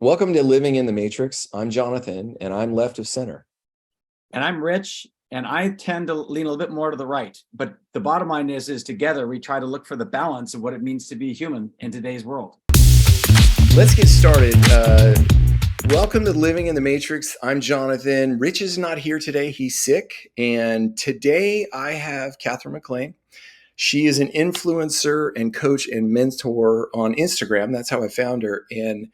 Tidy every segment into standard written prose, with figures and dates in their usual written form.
Welcome to Living in the Matrix. I'm Jonathan, and I'm left of center. And I'm Rich, and I tend to lean a little bit more to the right. But the bottom line is together we try to look for the balance of what it means to be human in today's world. Let's get started. Welcome to Living in the Matrix. I'm Jonathan. Rich is not here today. He's sick. And today I have Katherine McLean. She is an influencer and coach and mentor on Instagram. That's how I found her. And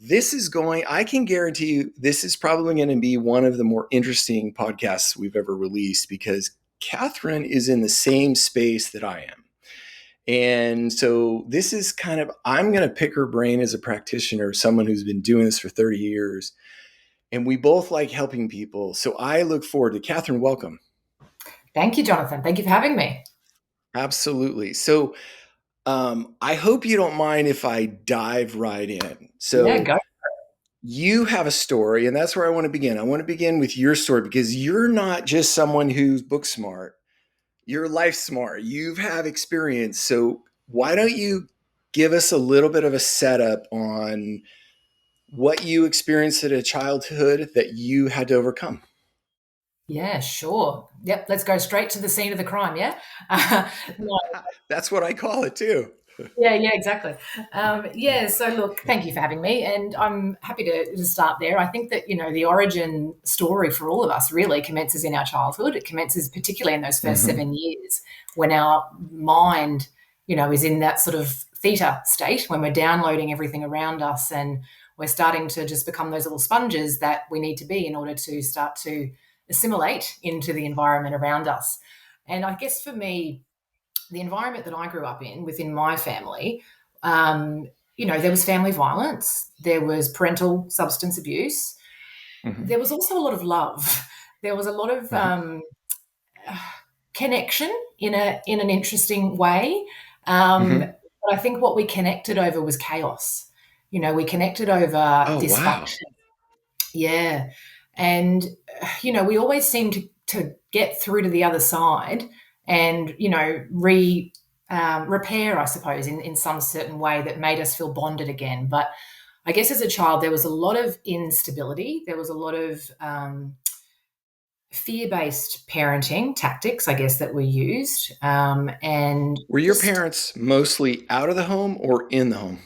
I can guarantee you, this is probably going to be one of the more interesting podcasts we've ever released because Katherine is in the same space that I am. And so this is I'm going to pick her brain as a practitioner, someone who's been doing this for 30 years. And we both like helping people. So I look forward to Katherine. Welcome. Thank you, Jonathan. Thank you for having me. Absolutely. So I hope you don't mind if I dive right in. So yeah, go. You have a story, and that's where I want to begin. I want to begin with your story because you're not just someone who's book smart. You're life smart. You have experience. So why don't you give us a little bit of a setup on what you experienced at a childhood that you had to overcome? Yeah, sure. Yep, let's go straight to the scene of the crime, yeah? No. That's what I call it too. Yeah, exactly. So look, thank you for having me, and I'm happy to start there. I think that, the origin story for all of us really commences in our childhood. It commences particularly in those first 7 years when our mind, is in that sort of theta state, when we're downloading everything around us and we're starting to just become those little sponges that we need to be in order to start to assimilate into the environment around us. And I guess for me, the environment that I grew up in within my family, there was family violence, there was parental substance abuse, there was also a lot of love, there was a lot of connection in an interesting way. But I think what we connected over was chaos. We connected over dysfunction. Wow. Yeah. And, we always seemed to get through to the other side and, repair, I suppose, in some certain way that made us feel bonded again. But I guess as a child, there was a lot of instability. There was a lot of fear-based parenting tactics, I guess, that were used. And were your parents mostly out of the home or in the home?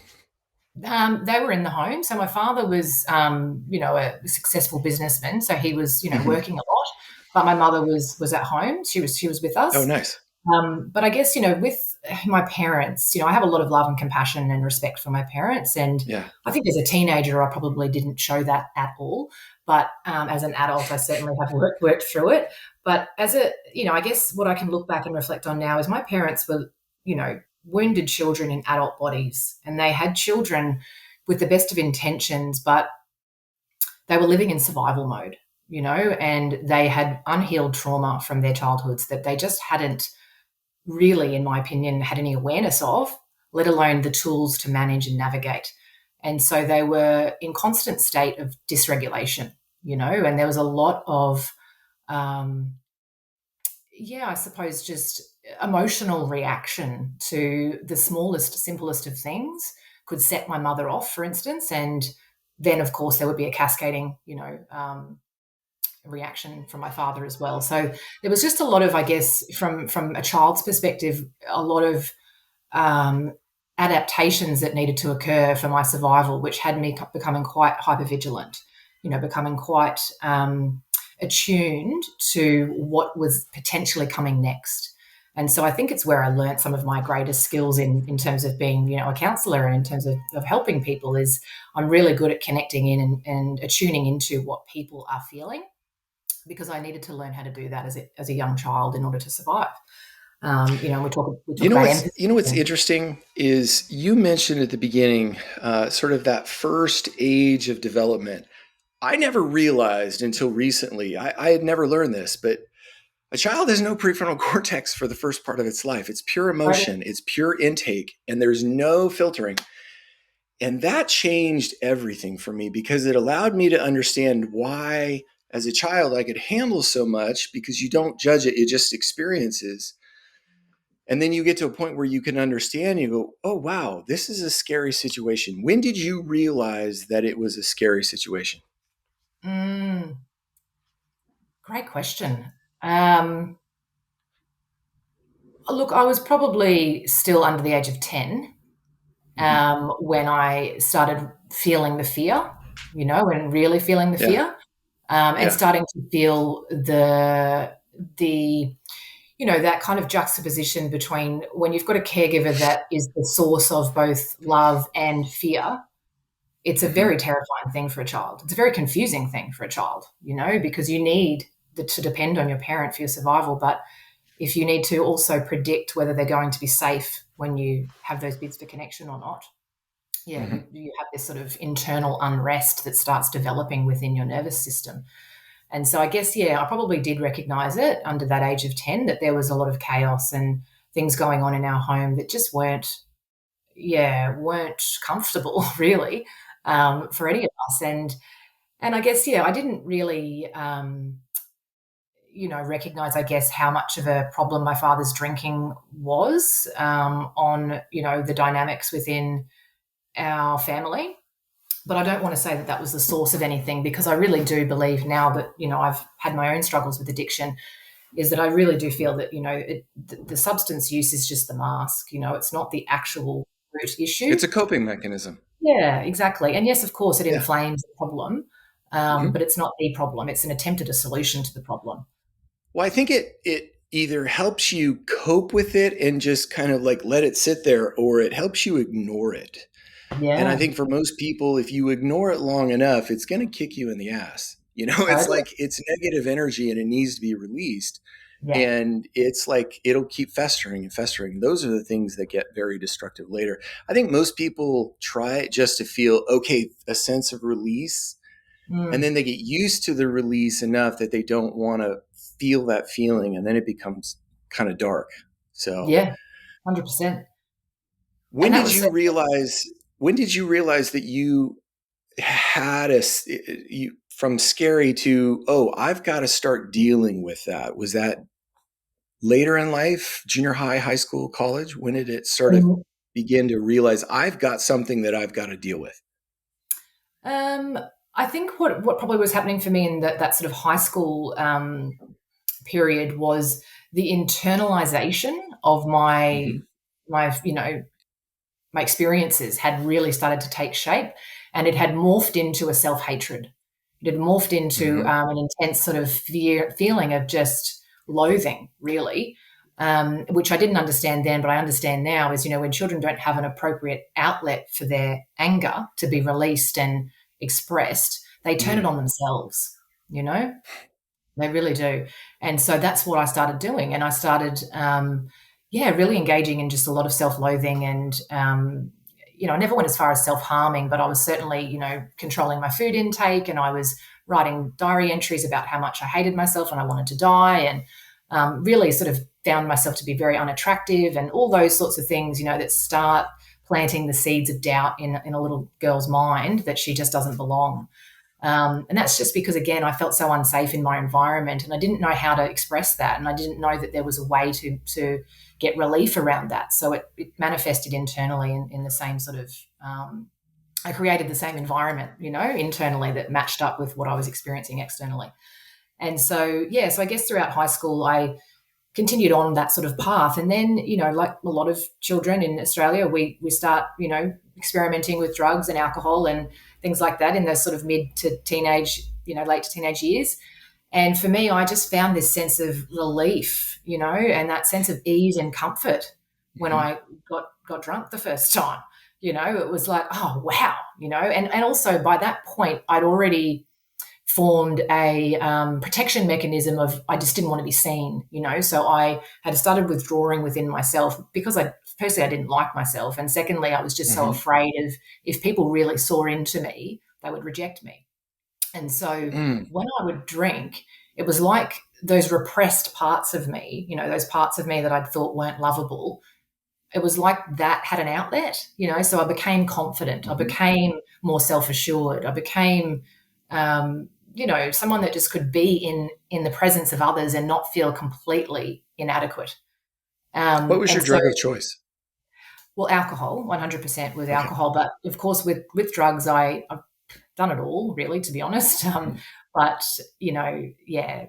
They were in the home. So my father was, a successful businessman. So he was, working a lot. But my mother was at home. She was with us. Oh, nice. But I guess, with my parents, I have a lot of love and compassion and respect for my parents. And I think as a teenager, I probably didn't show that at all. But as an adult, I certainly have worked through it. But I guess what I can look back and reflect on now is my parents were, wounded children in adult bodies, and they had children with the best of intentions, but they were living in survival mode, and they had unhealed trauma from their childhoods that they just hadn't really, in my opinion, had any awareness of, let alone the tools to manage and navigate. And so they were in constant state of dysregulation, and there was a lot of, I suppose just emotional reaction to the smallest, simplest of things could set my mother off, for instance. And then, of course, there would be a cascading, reaction from my father as well. So there was just a lot of, I guess, from a child's perspective, a lot of adaptations that needed to occur for my survival, which had me becoming quite hypervigilant, becoming quite attuned to what was potentially coming next. And so I think it's where I learned some of my greatest skills in terms of being, a counsellor and in terms of helping people is I'm really good at connecting in and attuning into what people are feeling, because I needed to learn how to do that as a young child in order to survive. We talk about empathy. What's interesting is you mentioned at the beginning, sort of that first age of development. I never realized until recently, I had never learned this, but a child has no prefrontal cortex for the first part of its life. It's pure emotion, it's pure intake, and there's no filtering. And that changed everything for me because it allowed me to understand why, as a child, I could handle so much because you don't judge it, it just experiences. And then you get to a point where you can understand, you go, oh, wow, this is a scary situation. When did you realize that it was a scary situation? Great question. Look, I was probably still under the age of 10 when I started feeling the fear, and really feeling the Yeah. fear, and starting to feel the that kind of juxtaposition between when you've got a caregiver that is the source of both love and fear. It's a very terrifying thing for a child. It's a very confusing thing for a child, because you need to depend on your parent for your survival. But if you need to also predict whether they're going to be safe when you have those bids for connection or not, you have this sort of internal unrest that starts developing within your nervous system. And so I guess, I probably did recognize it under that age of 10, that there was a lot of chaos and things going on in our home that just weren't comfortable really, for any of us. And I guess, I didn't really, recognize, I guess, how much of a problem my father's drinking was, on, the dynamics within our family. But I don't want to say that that was the source of anything, because I really do believe now that, I've had my own struggles with addiction, is that I really do feel that, the substance use is just the mask, it's not the actual root issue. It's a coping mechanism. Yeah, exactly. And yes, of course, it inflames the problem, but it's not the problem. It's an attempt at a solution to the problem. Well, I think it either helps you cope with it and just kind of like let it sit there, or it helps you ignore it. Yeah. And I think for most people, if you ignore it long enough, it's going to kick you in the ass. It's like it's negative energy and it needs to be released. Yeah. And it's like it'll keep festering and festering. Those are the things that get very destructive later. I think most people try it just to feel, okay, a sense of release. And then they get used to the release enough that they don't want to feel that feeling. And then it becomes kind of dark. So yeah, 100%. When did you realize that you had from scary to, oh, I've got to start dealing with that? Was that later in life, junior high, high school, college? When did it sort of begin to realize I've got something that I've got to deal with? I think what probably was happening for me in that sort of high school period was the internalization of my experiences had really started to take shape, and it had morphed into a self-hatred. It had morphed into an intense sort of feeling of just loathing, really, which I didn't understand then, but I understand now, is, when children don't have an appropriate outlet for their anger to be released and expressed, they turn it on themselves, They really do. And so that's what I started doing. And I started, really engaging in just a lot of self-loathing and, I never went as far as self-harming, but I was certainly, controlling my food intake, and I was writing diary entries about how much I hated myself and I wanted to die, and really sort of found myself to be very unattractive, and all those sorts of things, that start planting the seeds of doubt in a little girl's mind that she just doesn't belong. And that's just because, again, I felt so unsafe in my environment, and I didn't know how to express that, and I didn't know that there was a way to get relief around that. So it manifested internally in the same sort of, I created the same environment, internally, that matched up with what I was experiencing externally. And so, so I guess throughout high school, I continued on that sort of path. And then, like a lot of children in Australia, we start, experimenting with drugs and alcohol and things like that in those sort of mid to teenage, late to teenage years. And for me, I just found this sense of relief, and that sense of ease and comfort when I got drunk the first time. It was like, oh, wow, and also by that point, I'd already formed a protection mechanism of, I just didn't want to be seen, so I had started withdrawing within myself, because firstly, I didn't like myself, and secondly, I was just so afraid of, if people really saw into me, they would reject me. And so when I would drink, it was like those repressed parts of me, those parts of me that I'd thought weren't lovable, it was like that had an outlet, so I became confident, I became more self-assured, I became someone that just could be in the presence of others and not feel completely inadequate. What was your And so, drug of choice? well, alcohol, 100% with Okay. alcohol. But of course, with drugs, I've done it all, really, to be honest. But, yeah,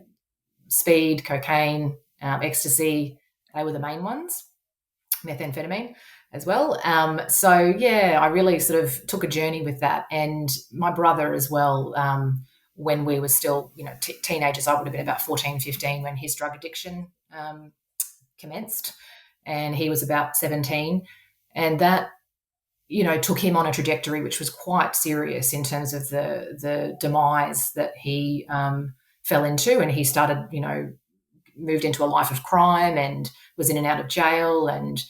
speed, cocaine, ecstasy, they were the main ones, methamphetamine as well. So, yeah, I really sort of took a journey with that. And my brother as well, when we were still, teenagers, I would have been about 14, 15 when his drug addiction commenced. And he was about 17. And that, took him on a trajectory which was quite serious in terms of the demise that he fell into. And he started, moved into a life of crime and was in and out of jail and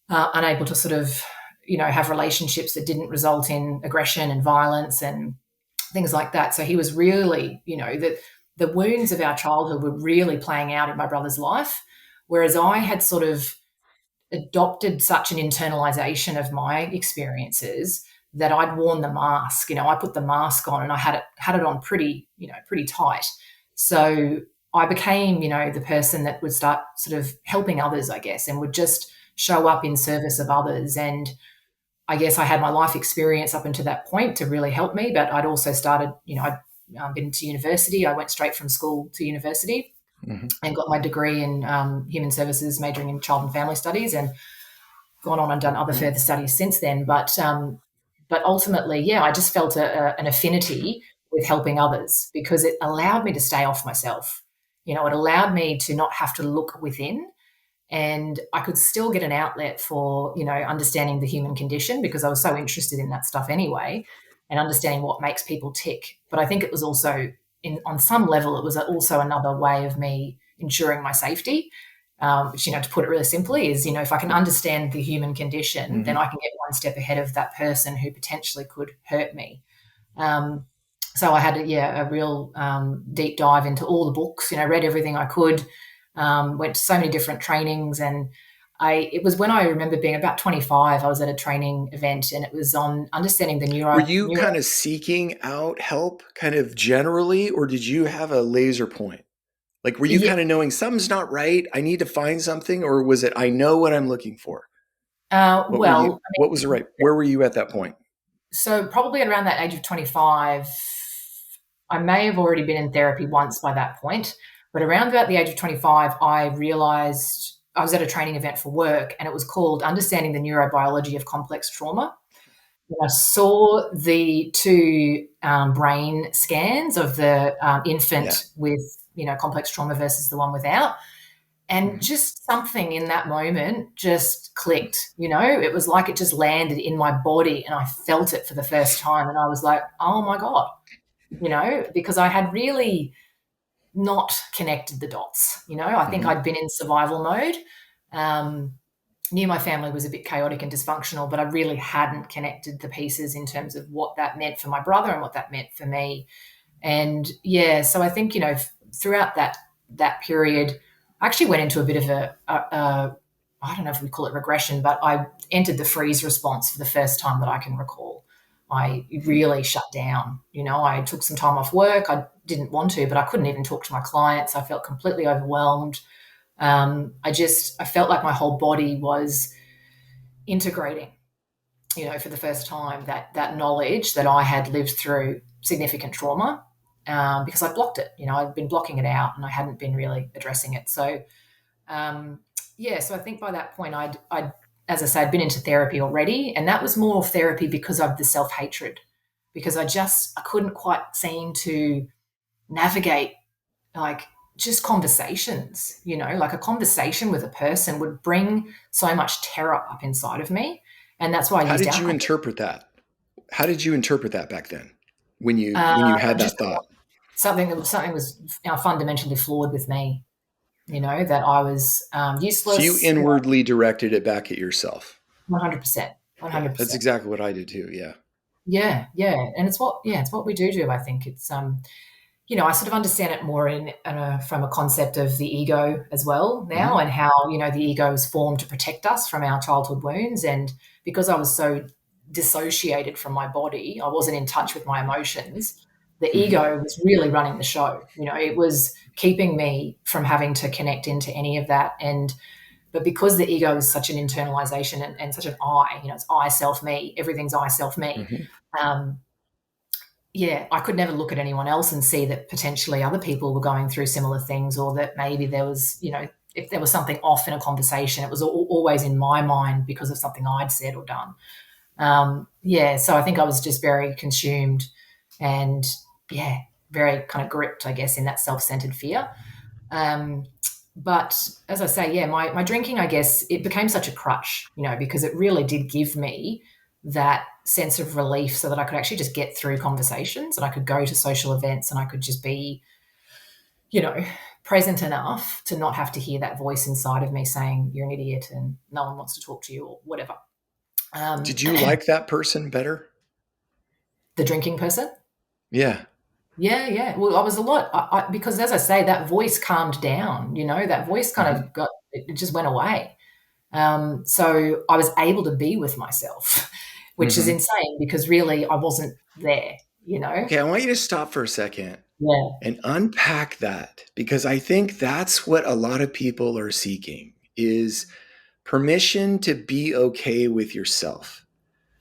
unable to sort of, have relationships that didn't result in aggression and violence and things like that. So he was really, the wounds of our childhood were really playing out in my brother's life, whereas I had sort of adopted such an internalization of my experiences that I'd worn the mask. I put the mask on and I had it on pretty tight. So I became, the person that would start sort of helping others, I guess, and would just show up in service of others. And I guess I had my life experience up until that point to really help me, but I'd also started, I'd been to university. I went straight from school to university and got my degree in human services, majoring in child and family studies, and gone on and done other further studies since then. But ultimately, yeah, I just felt an affinity with helping others because it allowed me to stay off myself. It allowed me to not have to look within, and I could still get an outlet for, understanding the human condition because I was so interested in that stuff anyway and understanding what makes people tick. But I think it was also, on some level, it was also another way of me ensuring my safety, which, to put it really simply is, if I can understand the human condition, then I can get one step ahead of that person who potentially could hurt me. So I had, a real deep dive into all the books, read everything I could, went to so many different trainings. And it was when I remember being about 25, I was at a training event and it was on understanding the neuro. Were you kind of seeking out help kind of generally, or did you have a laser point? Like, were you kind of knowing something's not right, I need to find something, or was it, I know what I'm looking for? What was the right, where were you at that point? So probably around that age of 25, I may have already been in therapy once by that point, but around about the age of 25, I realized I was at a training event for work and it was called Understanding the Neurobiology of Complex Trauma. And I saw the two brain scans of the infant with, complex trauma versus the one without. And just something in that moment just clicked, it was like it just landed in my body and I felt it for the first time. And I was like, oh my God, because I had really not connected the dots. I think I'd been in survival mode. Knew my family was a bit chaotic and dysfunctional, but I really hadn't connected the pieces in terms of what that meant for my brother and what that meant for me. And so I think, throughout that period, I actually went into a bit of a I don't know if we call it regression, but I entered the freeze response for the first time that I can recall. I really shut down. I took some time off work. I didn't want to, but I couldn't even talk to my clients. I felt completely overwhelmed. I felt like my whole body was integrating, for the first time, that knowledge that I had lived through significant trauma, because I blocked it. I'd been blocking it out and I hadn't been really addressing it. So, so I think by that point I'd as I said, I'd been into therapy already, and that was more therapy because of the self-hatred, because I couldn't quite seem to navigate just conversations, like a conversation with a person would bring so much terror up inside of me. And that's why I used alcohol. How did you interpret that? How did you interpret that back then when you had that thought? Something was fundamentally flawed with me, that I was useless. So you inwardly directed it back at yourself. 100%. 100%. That's exactly what I did too. Yeah. Yeah. Yeah. And it's what we do. I think it's, I sort of understand it more from a concept of the ego as well now, and how, the ego is formed to protect us from our childhood wounds. And because I was so dissociated from my body, I wasn't in touch with my emotions, the ego was really running the show. It was keeping me from having to connect into any of that. And But because the ego is such an internalization and such an I, it's I, self, me, everything's I, self, me. I could never look at anyone else and see that potentially other people were going through similar things, or that maybe there was, if there was something off in a conversation, it was always in my mind because of something I'd said or done. So I think I was just very consumed and, very kind of gripped, I guess, in that self-centered fear. But as I say, my drinking, I guess, it became such a crutch, because it really did give me that sense of relief so that I could actually just get through conversations, and I could go to social events, and I could just be, present enough to not have to hear that voice inside of me saying you're an idiot and no one wants to talk to you or whatever. Did you like that person better? The drinking person? Yeah. Yeah. Well, I was a lot, because as I say, that voice calmed down, that voice kind of it just went away. So I was able to be with myself, which is insane, because really I wasn't there, Okay, I want you to stop for a second and unpack that, because I think that's what a lot of people are seeking, is permission to be okay with yourself,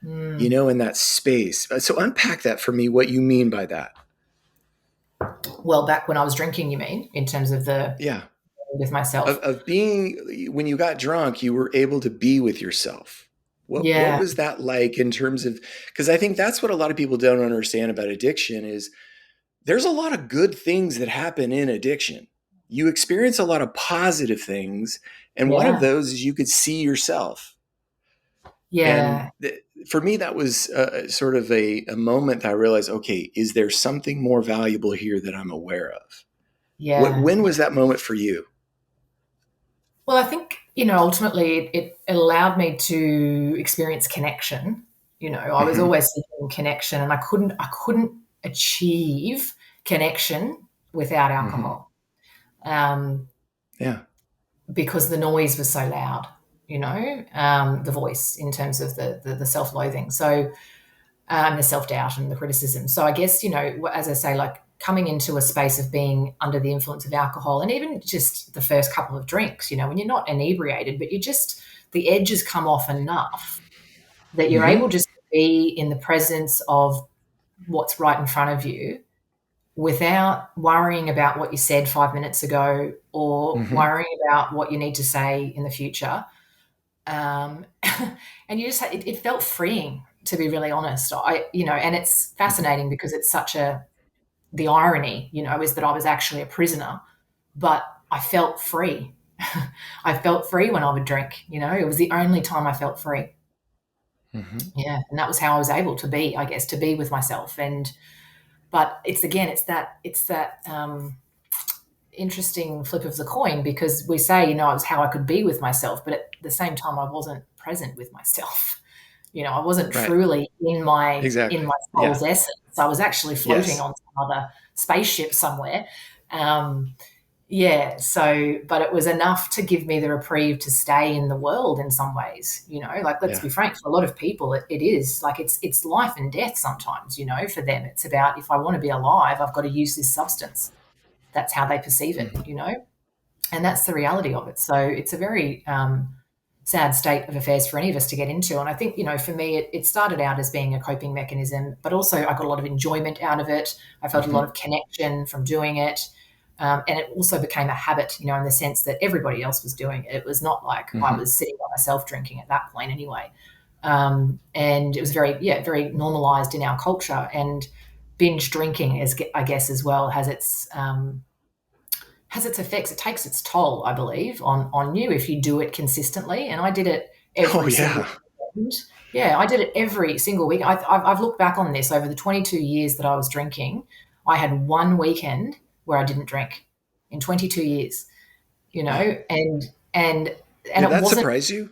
in that space. So unpack that for me, what you mean by that. Well, back when I was drinking, you mean, in terms of with myself? Of being, when you got drunk, you were able to be with yourself. What was that like in terms of, because I think that's what a lot of people don't understand about addiction is there's a lot of good things that happen in addiction. You experience a lot of positive things. And one of those is you could see yourself. Yeah. And for me, that was sort of a moment that I realized, okay, is there something more valuable here that I'm aware of? Yeah. When was that moment for you? Well, I think, ultimately it allowed me to experience connection. I was always seeking connection, and I couldn't achieve connection without alcohol. Because the noise was so loud, the voice, in terms of the self-loathing. So the self-doubt and the criticism. So I guess, as I say, like coming into a space of being under the influence of alcohol, and even just the first couple of drinks, when you're not inebriated, but the edges come off enough that you're able just to be in the presence of what's right in front of you without worrying about what you said 5 minutes ago, or worrying about what you need to say in the future. And you just, it felt freeing, to be really honest. And it's fascinating because it's the irony, is that I was actually a prisoner, but I felt free. I felt free when I would drink, it was the only time I felt free. Yeah. And that was how I was able to be, I guess, to be with myself. But it's that interesting flip of the coin, because we say, it was how I could be with myself, but at the same time, I wasn't present with myself. I wasn't truly in my soul's essence. I was actually floating on some other spaceship somewhere. But it was enough to give me the reprieve to stay in the world in some ways, let's be frank, for a lot of people, it is like, it's life and death sometimes, for them. It's about, if I want to be alive, I've got to use this substance. That's how they perceive it, and that's the reality of it. So it's a very sad state of affairs for any of us to get into. And I think, for me, it started out as being a coping mechanism, but also I got a lot of enjoyment out of it. I felt a lot of connection from doing it. And it also became a habit, in the sense that everybody else was doing it. It was not like I was sitting by myself drinking at that point anyway. And it was very normalized in our culture. And binge drinking, I guess, as well, has its effects. It takes its toll, I believe, on you if you do it consistently. And I did it every single weekend. Yeah, I did it every single week. I've looked back on this over the 22 years that I was drinking. I had one weekend where I didn't drink in 22 years, and Did it that wasn't, surprise you?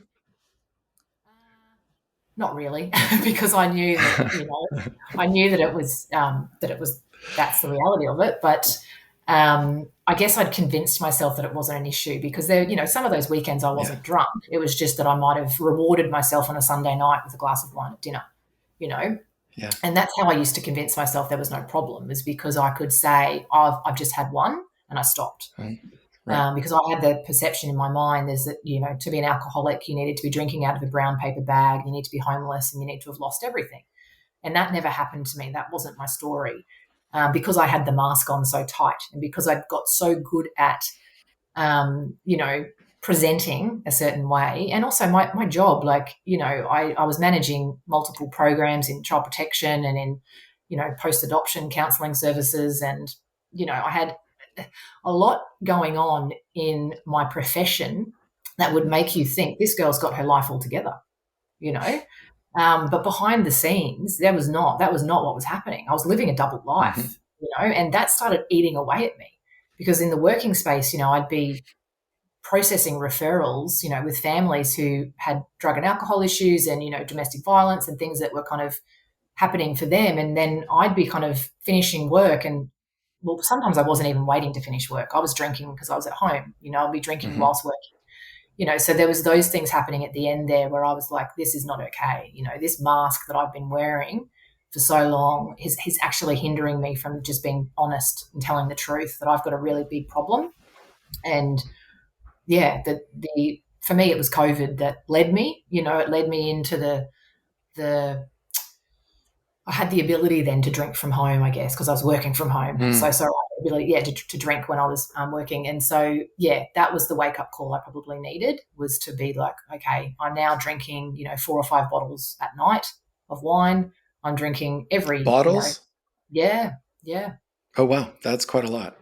Not really, because I knew that, I knew that it was, that's the reality of it. But I guess I'd convinced myself that it wasn't an issue, because there, some of those weekends I wasn't drunk. It was just that I might have rewarded myself on a Sunday night with a glass of wine at dinner, Yeah. And that's how I used to convince myself there was no problem, is because I could say, I've just had one and I stopped. Right. Right. Because I had the perception in my mind is that, to be an alcoholic, you needed to be drinking out of a brown paper bag, you need to be homeless, and you need to have lost everything. And that never happened to me. That wasn't my story. Because I had the mask on so tight, and because I'd got so good at, presenting a certain way. And also my job, I was managing multiple programs in child protection and in, post-adoption counselling services. And, I had a lot going on in my profession that would make you think this girl's got her life all together, but behind the scenes, that was not what was happening. I was living a double life, and that started eating away at me, because in the working space, I'd be processing referrals, with families who had drug and alcohol issues and, domestic violence and things that were kind of happening for them. And then I'd be kind of finishing work, and well, sometimes I wasn't even waiting to finish work. I was drinking because I was at home, I'd be drinking whilst working. So there was those things happening at the end there where I was like, this is not okay. This mask that I've been wearing for so long is actually hindering me from just being honest and telling the truth, that I've got a really big problem. And yeah, for me, it was COVID that led me, it led me into I had the ability then to drink from home, I guess, because I was working from home. So I had the ability, to drink when I was working. And so, that was the wake-up call I probably needed, was to be like, okay, I'm now drinking, 4 or 5 bottles at night of wine. I'm drinking every... Bottles? Yeah. Oh, wow. That's quite a lot.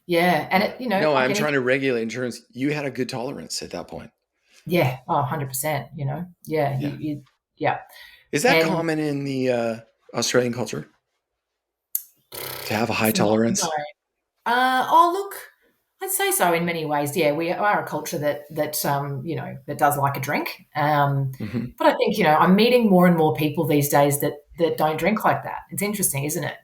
Yeah. And it, No, like I'm trying to regulate in terms, you had a good tolerance at that point. Yeah. Oh, 100%, Yeah. Yeah. Is that common in the Australian culture to have a high tolerance? Look, I'd say so in many ways. Yeah, we are a culture that that does like a drink. But I think, I'm meeting more and more people these days that don't drink like that. It's interesting, isn't it?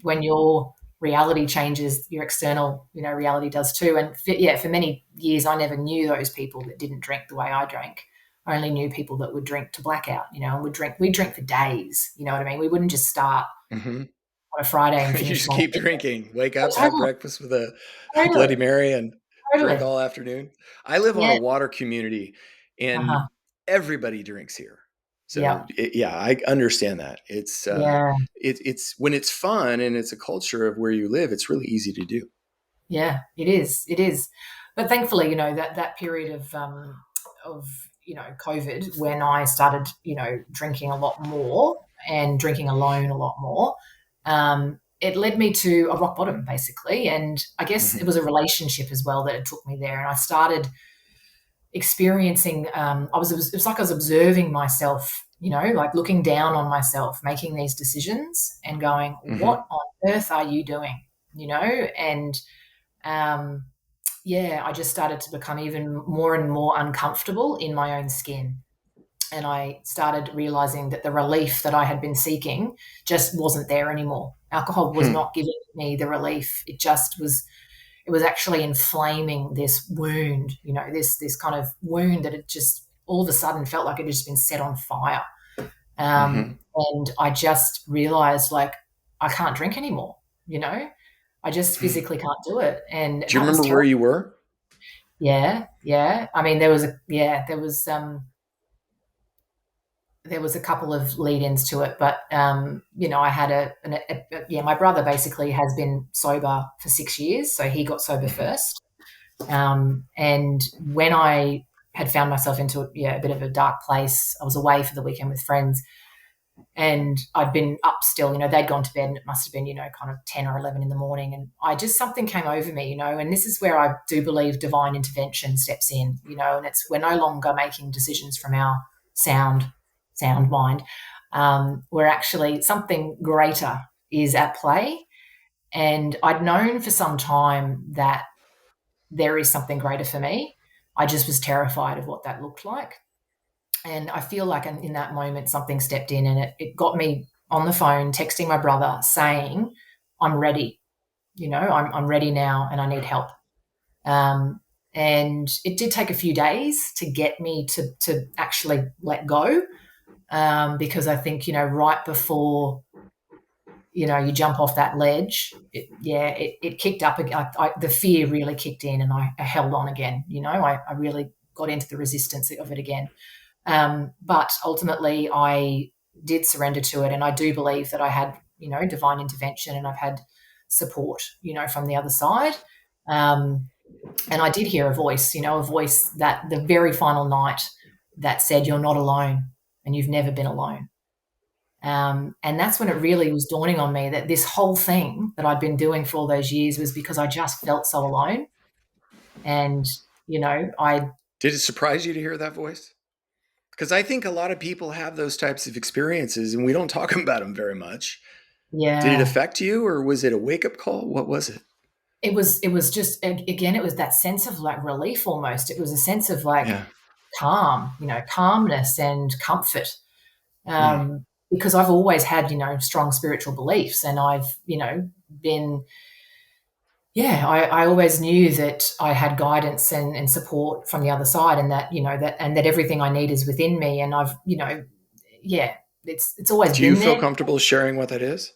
When your reality changes, your external, reality does too. And for many years, I never knew those people that didn't drink the way I drank. I only knew people that would drink to blackout, and we'd drink for days. You know what I mean? We wouldn't just start on a Friday and finish. You just keep drinking. Wake up, have breakfast with a Bloody Mary, and drink all afternoon. I live on a water community, and everybody drinks here. So I understand that. It's it's when it's fun and it's a culture of where you live, it's really easy to do. Yeah, it is. It is. But thankfully, that period of COVID, when I started, drinking a lot more and drinking alone a lot more, it led me to a rock bottom, basically. And I guess it was a relationship as well that it took me there. And I started experiencing, it was like I was observing myself, like looking down on myself, making these decisions and going, what on earth are you doing? And I just started to become even more and more uncomfortable in my own skin. And I started realizing that the relief that I had been seeking just wasn't there anymore. Alcohol was not giving me the relief. It was actually inflaming this wound, this kind of wound that it just all of a sudden felt like it had just been set on fire. And I just realized, like, I can't drink anymore, I just physically can't do it. And do you remember where you were? Yeah. I mean, there was a couple of lead-ins to it, but I had my brother basically has been sober for 6 years, so he got sober first. And when I had found myself into a bit of a dark place, I was away for the weekend with friends, and I'd been up still. They'd gone to bed, and it must have been kind of 10 or 11 in the morning, and something came over me, and this is where I do believe divine intervention steps in, and we're no longer making decisions from our sound mind. We're actually, something greater is at play. And I'd known for some time that there is something greater for me. I just was terrified of what that looked like. And I feel like in that moment, something stepped in, and it got me on the phone, texting my brother saying, I'm ready, I'm ready now, and I need help. And it did take a few days to get me to actually let go. Because I think, right before, you jump off that ledge, it kicked up. The fear really kicked in, and I held on again. I really got into the resistance of it again. But ultimately, I did surrender to it, and I do believe that I had, divine intervention, and I've had support, from the other side. And I did hear a voice, a voice that the very final night that said, "You're not alone, and you've never been alone." And that's when it really was dawning on me that this whole thing that I'd been doing for all those years was because I just felt so alone. And, Did it surprise you to hear that voice? Because I think a lot of people have those types of experiences and we don't talk about them very much. Yeah. Did it affect you, or was it a wake-up call? What was it? It was just, again, it was that sense of like relief almost. It was a sense of like calm, calmness and comfort. Because I've always had, strong spiritual beliefs, and I've, been, I always knew that I had guidance and support from the other side, and that, that everything I need is within me. And I've, it's always been there. Do you feel comfortable sharing what that is?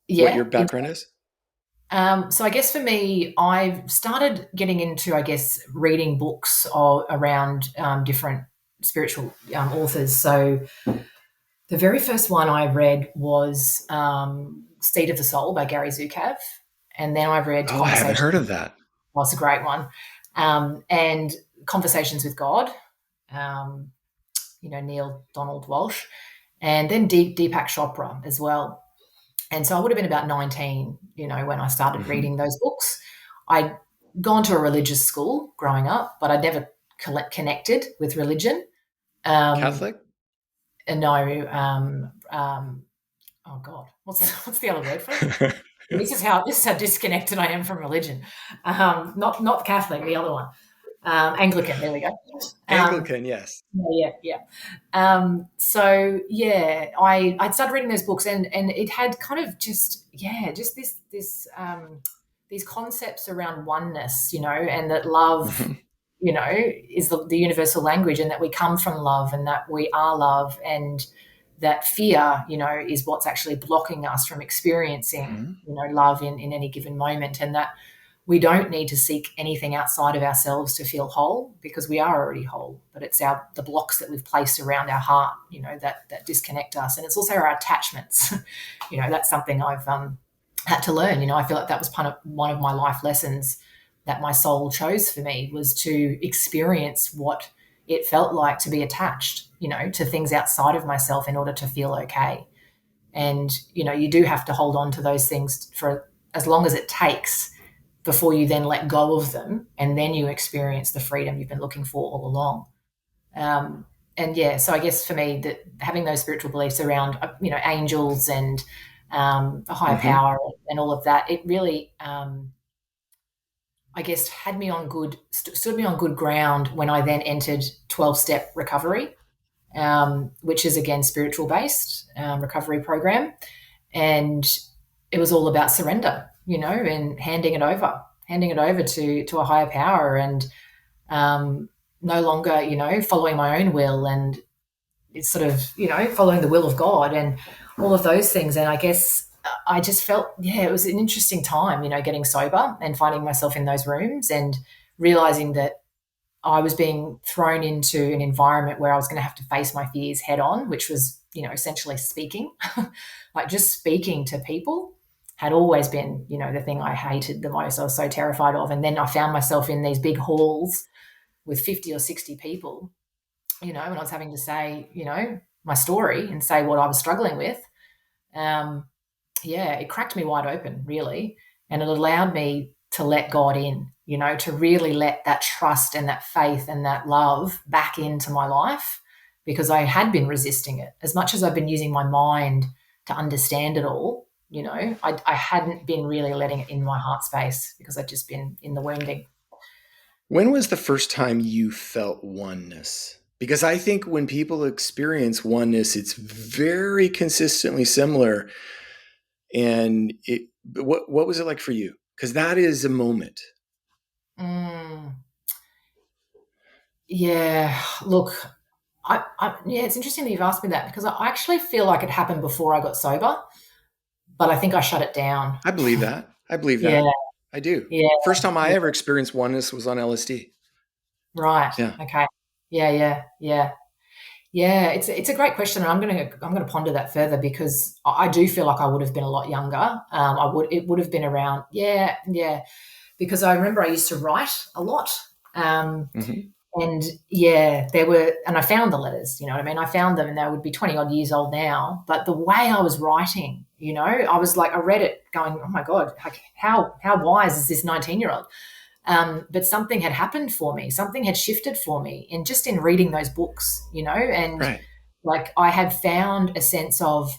Yeah. What your background is? So I guess for me, I've started getting into, reading books around different spiritual authors. So the very first one I read was Seed of the Soul by Gary Zukav. And then I read I haven't heard of that. Well, it's a great one. And Conversations with God, Neil Donald Walsh. And then Deepak Chopra as well. And so I would have been about 19, when I started reading those books. I'd gone to a religious school growing up, but I'd never connected with religion. Catholic? No. Oh God, what's the other word for it? This is how disconnected I am from religion. Not Catholic, the other one. Anglican. There we go. Anglican, yes. Yeah. So I'd started reading those books, and it had kind of just this these concepts around oneness, and that love, is the universal language, and that we come from love, and that we are love, and that fear, is what's actually blocking us from experiencing, love in any given moment, and that we don't need to seek anything outside of ourselves to feel whole, because we are already whole. But it's the blocks that we've placed around our heart, that disconnect us. And it's also our attachments. That's something I've had to learn. I feel like that was one of my life lessons that my soul chose for me, was to experience what it felt like to be attached, to things outside of myself in order to feel okay. And, you do have to hold on to those things for as long as it takes before you then let go of them, and then you experience the freedom you've been looking for all along. So I guess for me, that having those spiritual beliefs around, angels and a higher power and all of that, it really, had me on stood me on good ground when I then entered 12-step recovery, which is again spiritual based recovery program, and it was all about surrender, and handing it over to a higher power, and no longer, following my own will, and it's sort of, following the will of God and all of those things. And I guess I just felt, it was an interesting time, getting sober and finding myself in those rooms and realizing that I was being thrown into an environment where I was going to have to face my fears head on, which was, essentially speaking, like just speaking to people had always been, the thing I hated the most. I was so terrified of. And then I found myself in these big halls with 50 or 60 people, and I was having to say, my story and say what I was struggling with. It cracked me wide open, really. And it allowed me to let God in, to really let that trust and that faith and that love back into my life, because I had been resisting it. As much as I've been using my mind to understand it all, I hadn't been really letting it in my heart space, because I'd just been in the wounding. When was the first time you felt oneness? Because I think when people experience oneness, it's very consistently similar. And what was it like for you? Because that is a moment. Yeah, look, it's interesting that you've asked me that, because I actually feel like it happened before I got sober. but I think I shut it down. I believe that. I believe Yeah. that. I do. Yeah. First time I Yeah. ever experienced oneness was on LSD. Right. Yeah. Okay. Yeah. Yeah, it's a great question, and I'm gonna ponder that further, because I do feel like I would have been a lot younger. It would have been around, yeah, because I remember I used to write a lot, Mm-hmm. and yeah, and I found the letters. You know what I mean? I found them, and they would be 20 odd years old now. But the way I was writing, I was like, I read it, going, oh my god, like how wise is this 19-year-old? But something had happened for me. Something had shifted for me in reading those books, and Right. like I had found a sense of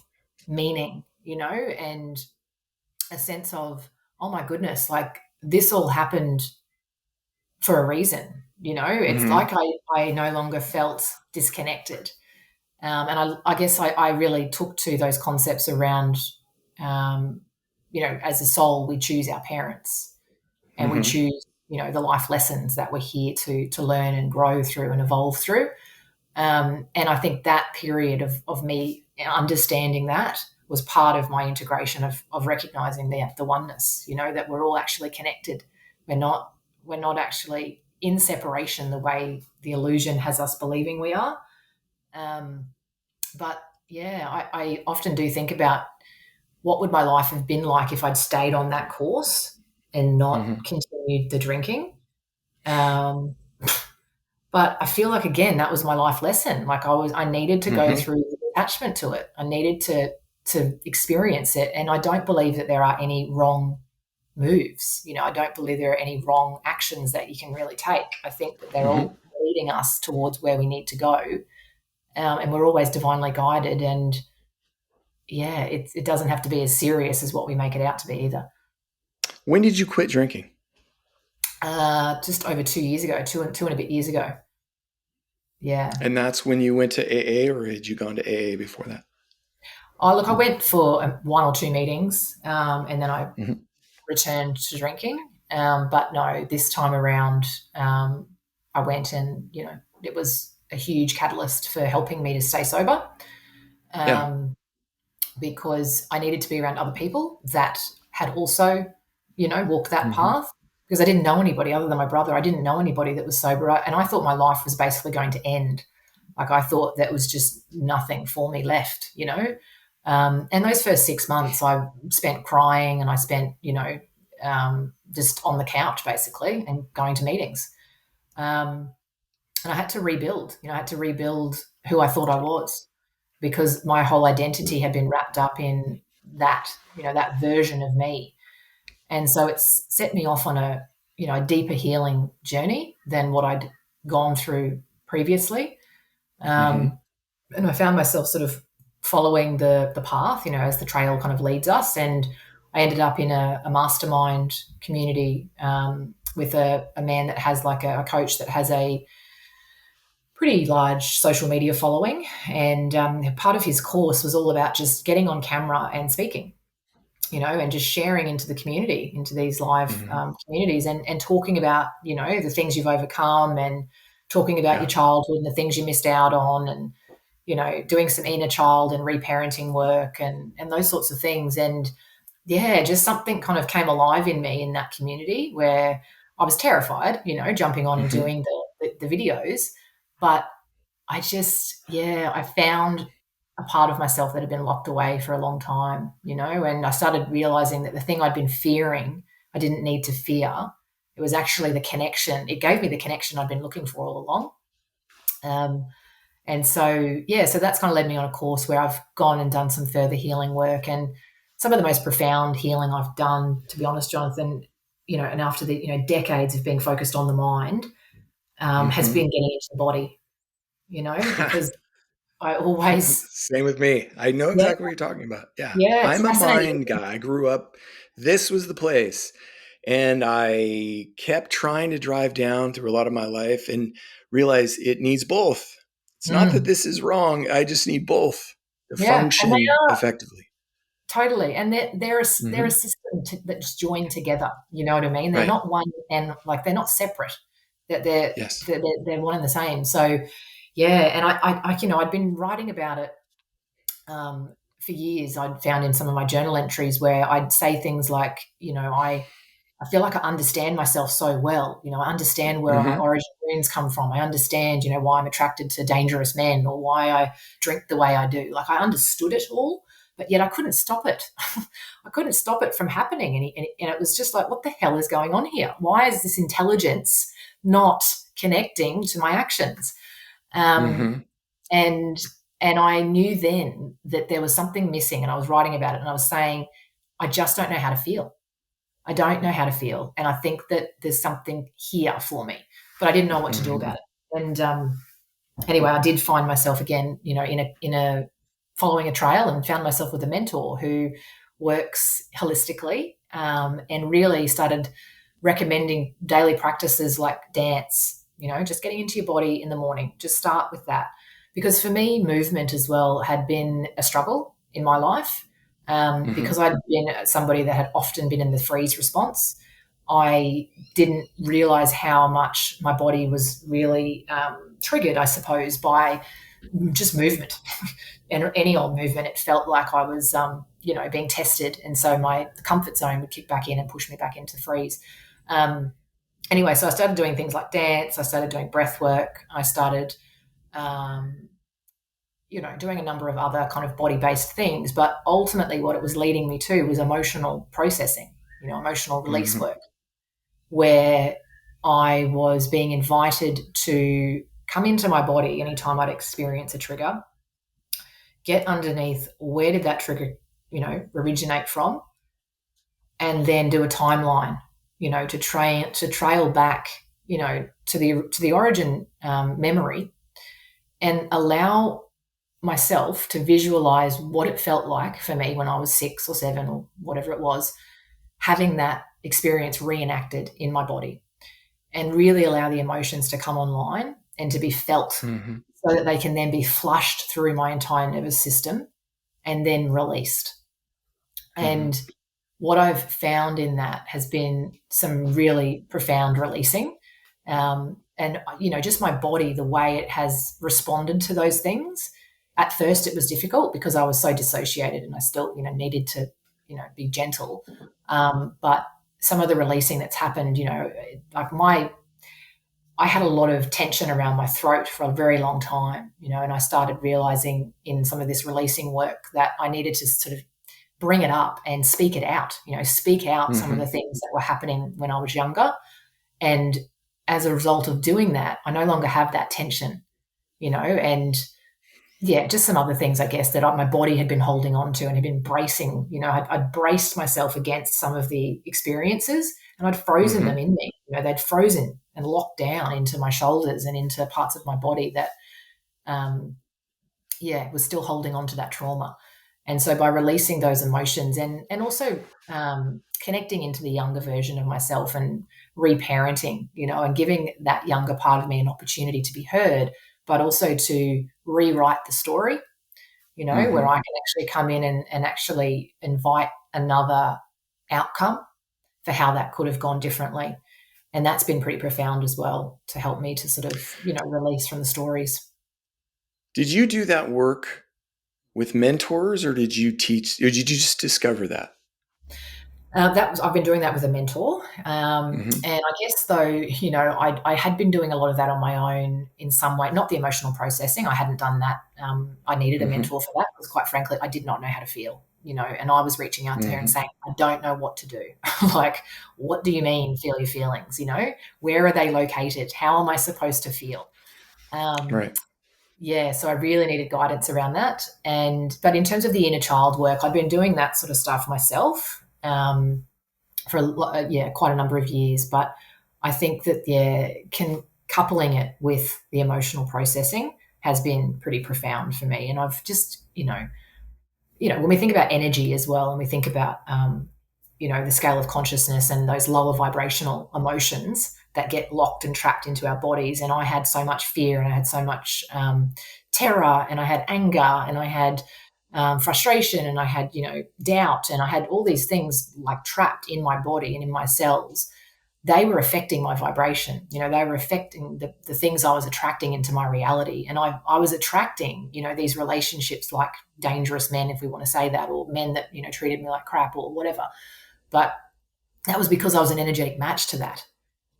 meaning, and a sense of, oh my goodness, like this all happened for a reason, It's Mm-hmm. like I no longer felt disconnected. And I guess I really took to those concepts around, um, as a soul, we choose our parents, and we Mm-hmm. choose, the life lessons that we're here to learn and grow through and evolve through. And I think that period of me understanding that was part of my integration of recognizing the oneness, that we're all actually connected. We're not actually in separation the way the illusion has us believing we are. Um, but yeah, I often do think about what would my life have been like if I'd stayed on that course and not Mm-hmm. continued the drinking. Um, but I feel like, again, that was my life lesson. Like I needed to go Mm-hmm. through the attachment to it. I needed to experience it, and I don't believe that there are any wrong moves. I don't believe there are any wrong actions that you can really take. I think that they're Mm-hmm. all leading us towards where we need to go, and we're always divinely guided. And yeah, it doesn't have to be as serious as what we make it out to be either. When did you quit drinking? Just over 2 years ago, two and a bit years ago. Yeah. And that's when you went to AA, or had you gone to AA before that? Oh, look, I went for one or two meetings, and then I Mm-hmm. returned to drinking. But no, this time around, I went, and it was a huge catalyst for helping me to stay sober, Yeah. um, because I needed to be around other people that had also, walked that Mm-hmm. path. Because I didn't know anybody other than my brother. I didn't know anybody that was sober, and I thought my life was basically going to end. Like I thought that was just nothing for me left. And those first 6 months I spent crying, and I spent, just on the couch basically and going to meetings. Um, and I had to rebuild, I had to rebuild who I thought I was, because my whole identity had been wrapped up in that, that version of me. And so it's set me off on a deeper healing journey than what I'd gone through previously. Mm-hmm. And I found myself sort of following the path, as the trail kind of leads us. And I ended up in a mastermind community, with a man that has like a coach that has a pretty large social media following. And part of his course was all about just getting on camera and speaking, and just sharing into the community, into these live Mm-hmm. communities, and talking about, the things you've overcome, and talking about your Yeah. childhood and the things you missed out on, and, doing some inner child and reparenting work, and those sorts of things. And yeah, just something kind of came alive in me in that community, where I was terrified, jumping on and Mm-hmm. doing the videos. But I found a part of myself that had been locked away for a long time, and I started realizing that the thing I'd been fearing, I didn't need to fear. It was actually the connection. It gave me the connection I'd been looking for all along. Um, and so, yeah, so that's kind of led me on a course where I've gone and done some further healing work, and some of the most profound healing I've done, to be honest, Jonathan, and after the, decades of being focused on the mind, has Mm-hmm. been getting into the body, because I always, Same with me. I know yeah, exactly what you're talking about. Yeah. yeah, it's I'm a fascinating. mind guy. I grew up, this was the place. And I kept trying to drive down through a lot of my life and realize it needs both. It's not that Mm, this is wrong. I just need both to yeah, and they function are effectively. totally, and they're a Hmm. system that's joined together. You know what I mean? They're Right. not one, and like they're not separate. That Yes. they're one and the same. So yeah, and I I'd been writing about it, um, for years I'd found in some of my journal entries where I'd say things like, I feel like I understand myself so well. I understand where my origin wounds come from. I understand, why I'm attracted to dangerous men or why I drink the way I do. Like, I understood it all, but yet I couldn't stop it. I couldn't stop it from happening. And it was just like, what the hell is going on here? Why is this intelligence not connecting to my actions? And I knew then that there was something missing, and I was writing about it, and I was saying, I just don't know how to feel. I don't know how to feel. And I think that there's something here for me, but I didn't know what to do about it. And anyway, I did find myself again, in a following a trail, and found myself with a mentor who works holistically, and really started recommending daily practices like dance, just getting into your body in the morning. Just start with that. Because for me, movement as well had been a struggle in my life. Because I'd been somebody that had often been in the freeze response. I didn't realize how much my body was really triggered, I suppose, by just movement and any old movement. It felt like I was, being tested. And so my comfort zone would kick back in and push me back into freeze. Anyway, so I started doing things like dance. I started doing breath work. I started doing a number of other kind of body-based things, but ultimately what it was leading me to was emotional processing, emotional release work, where I was being invited to come into my body anytime I'd experience a trigger, get underneath where did that trigger, originate from, and then do a timeline, to trail back, to the origin memory, and allow myself to visualize what it felt like for me when I was 6 or 7 or whatever it was, having that experience reenacted in my body, and really allow the emotions to come online and to be felt, so that they can then be flushed through my entire nervous system and then released. And what I've found in that has been some really profound releasing. And, just my body, the way it has responded to those things. At first it was difficult because I was so dissociated, and I still, needed to, be gentle. But some of the releasing that's happened, I had a lot of tension around my throat for a very long time, and I started realizing in some of this releasing work that I needed to sort of bring it up and speak it out, speak out some of the things that were happening when I was younger. And as a result of doing that, I no longer have that tension, and just some other things, I guess, that my body had been holding on to and had been bracing. I'd braced myself against some of the experiences, and I'd frozen them in me. They'd frozen and locked down into my shoulders and into parts of my body that, was still holding on to that trauma. And so by releasing those emotions and also connecting into the younger version of myself and reparenting, and giving that younger part of me an opportunity to be heard, but also to rewrite the story, where I can actually come in and actually invite another outcome for how that could have gone differently. And that's been pretty profound as well, to help me to sort of, release from the stories. Did you do that work with mentors, or did you teach, or did you just discover that? I've been doing that with a mentor. And I guess though, I had been doing a lot of that on my own in some way, not the emotional processing. I hadn't done that. I needed a mentor for that because, quite frankly, I did not know how to feel, and I was reaching out to her and saying, I don't know what to do. Like, what do you mean feel your feelings? Where are they located? How am I supposed to feel? Right. Yeah, so I really needed guidance around that. But in terms of the inner child work, I've been doing that sort of stuff myself for quite a number of years. But I think that coupling it with the emotional processing has been pretty profound for me. And I've just, when we think about energy as well, and we think about the scale of consciousness and those lower vibrational emotions that get locked and trapped into our bodies. And I had so much fear, and I had so much terror, and I had anger, and I had frustration, and I had, doubt, and I had all these things like trapped in my body and in my cells they were affecting my vibration. You know, they were affecting the things I was attracting into my reality. And I was attracting, you know, these relationships like dangerous men, if we want to say that, or men that, you know, treated me like crap or whatever. But that was because I was an energetic match to that.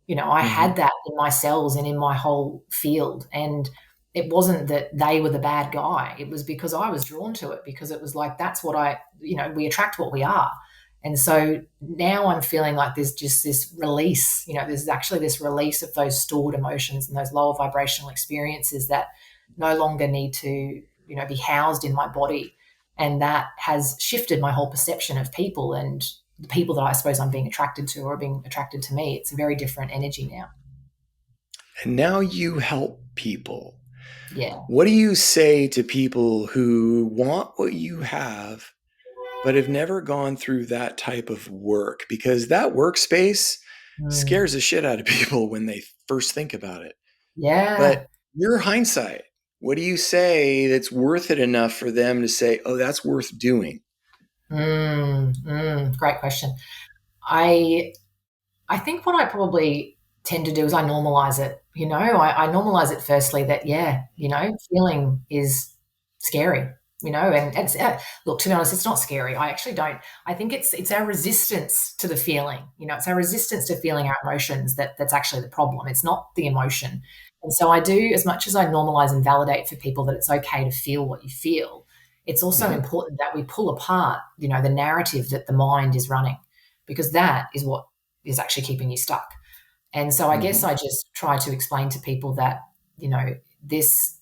You know, I had that in my cells and in my whole field. And it wasn't that they were the bad guy. It was because I was drawn to it, because it was like, that's what we attract what we are. And so now I'm feeling like there's just this release, you know, there's actually this release of those stored emotions and those lower vibrational experiences that no longer need to, you know, be housed in my body. And that has shifted my whole perception of people and the people that I suppose I'm being attracted to or being attracted to me. It's a very different energy now. And now you help people. Yeah. What do you say to people who want what you have, but have never gone through that type of work? Because that workspace scares the shit out of people when they first think about it. Yeah. But your hindsight, what do you say that's worth it enough for them to say, oh, that's worth doing? Great question. I think what I probably tend to do is I normalize it. You know, I normalize it firstly that, yeah, you know, feeling is scary, you know, and it's, look, to be honest, it's not scary. I actually don't. I think it's our resistance to the feeling, you know, it's our resistance to feeling our emotions that's actually the problem. It's not the emotion. And so I do, as much as I normalize and validate for people that it's okay to feel what you feel, it's also important that we pull apart, you know, the narrative that the mind is running, because that is what is actually keeping you stuck. And so I guess I just try to explain to people that, you know, this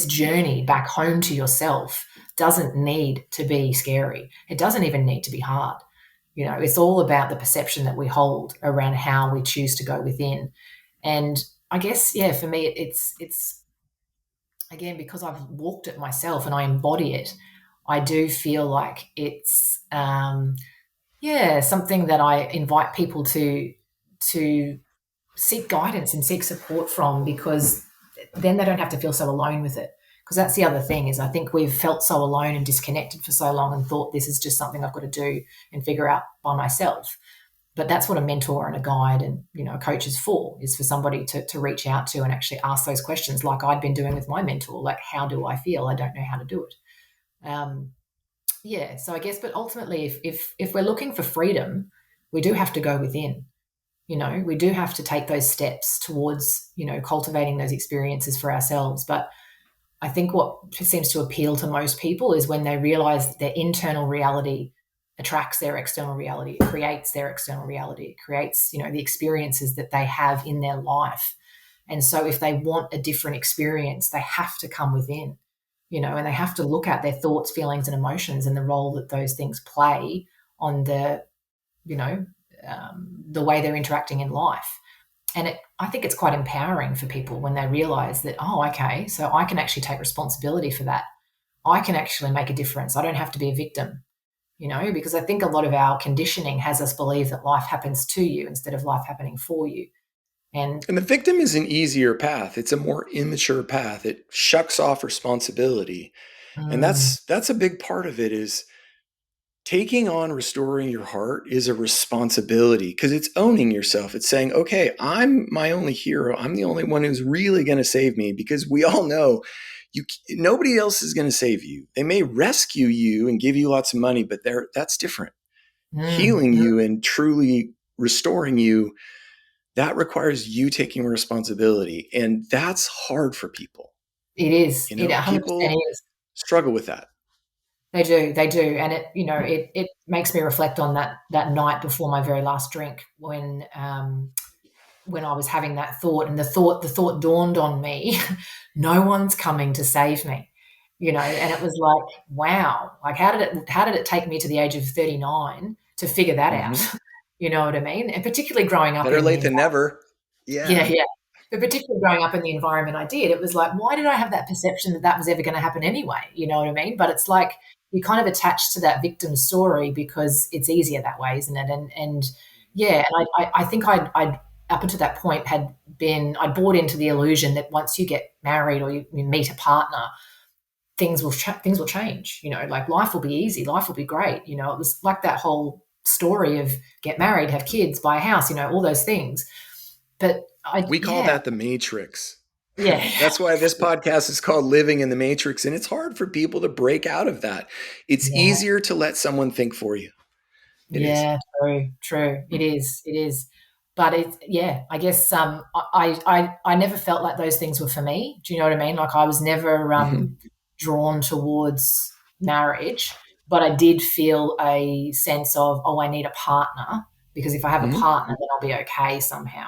journey back home to yourself doesn't need to be scary. It doesn't even need to be hard. You know, it's all about the perception that we hold around how we choose to go within. And I guess, yeah, for me, it's again, because I've walked it myself and I embody it, I do feel like it's, something that I invite people to seek guidance and seek support from, because then they don't have to feel so alone with it. Because that's the other thing, is I think we've felt so alone and disconnected for so long and thought this is just something I've got to do and figure out by myself. But that's what a mentor and a guide and, you know, a coach is for somebody to reach out to and actually ask those questions, like I'd been doing with my mentor, like, how do I feel? I don't know how to do it. So I guess, but ultimately, if we're looking for freedom, we do have to go within. You know, we do have to take those steps towards, you know, cultivating those experiences for ourselves. But I think what seems to appeal to most people is when they realize that their internal reality attracts their external reality, it creates their external reality, it creates, you know, the experiences that they have in their life. And so if they want a different experience, they have to come within, you know, and they have to look at their thoughts, feelings, and emotions and the role that those things play on the, you know, the way they're interacting in life. And I think it's quite empowering for people when they realize that, oh, okay, so I can actually take responsibility for that. I can actually make a difference. I don't have to be a victim, you know, because I think a lot of our conditioning has us believe that life happens to you instead of life happening for you. And the victim is an easier path. It's a more immature path. It shucks off responsibility. And that's a big part of it, is taking on restoring your heart is a responsibility, because it's owning yourself. It's saying, okay, I'm my only hero. I'm the only one who's really going to save me, because we all know nobody else is going to save you. They may rescue you and give you lots of money, but that's different. Healing you and truly restoring you, that requires you taking responsibility. And that's hard for people. It is. You know, it 100% people is. struggle with that. They do. And it, you know, it makes me reflect on that night before my very last drink when I was having that thought, and the thought dawned on me, no one's coming to save me, you know, and it was like, wow, like how did it take me to the age of 39 to figure that out? You know what I mean? And particularly growing up. Better late than never. Yeah. But particularly growing up in the environment I did, it was like, why did I have that perception that was ever going to happen anyway? You know what I mean? But it's like you kind of attach to that victim story because it's easier that way, isn't it? And I think I'd up until that point I'd bought into the illusion that once you get married or you meet a partner, things will change. You know, like life will be easy, life will be great. You know, it was like that whole story of get married, have kids, buy a house, all those things. But we call that the matrix. Yeah. That's why this podcast is called Living in the Matrix. And it's hard for people to break out of that. It's easier to let someone think for you. It is. True. It is. But I guess I never felt like those things were for me. Do you know what I mean? Like I was never drawn towards marriage, but I did feel a sense of, I need a partner, because if I have a partner, then I'll be okay somehow,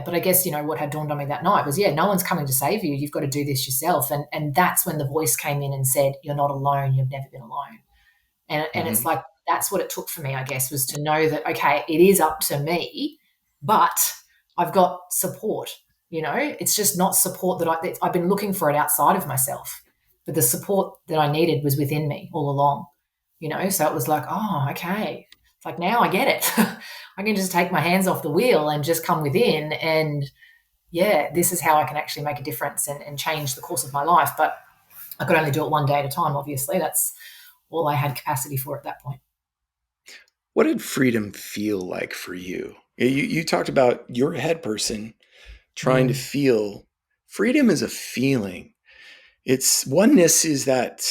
but I guess, what had dawned on me that night was, no one's coming to save you. You've got to do this yourself. And that's when the voice came in and said, you're not alone. You've never been alone. And it's like, that's what it took for me, I guess, was to know that, okay, it is up to me, but I've got support, it's just not support that I've been looking for it outside of myself, but the support that I needed was within me all along, so it was like, oh, okay. It's like, now I get it. I can just take my hands off the wheel and just come within, and this is how I can actually make a difference and change the course of my life. But I could only do it one day at a time, obviously. That's all I had capacity for at that point. What did freedom feel like for you? You talked about you're a head person trying to feel. Freedom is a feeling. It's oneness is that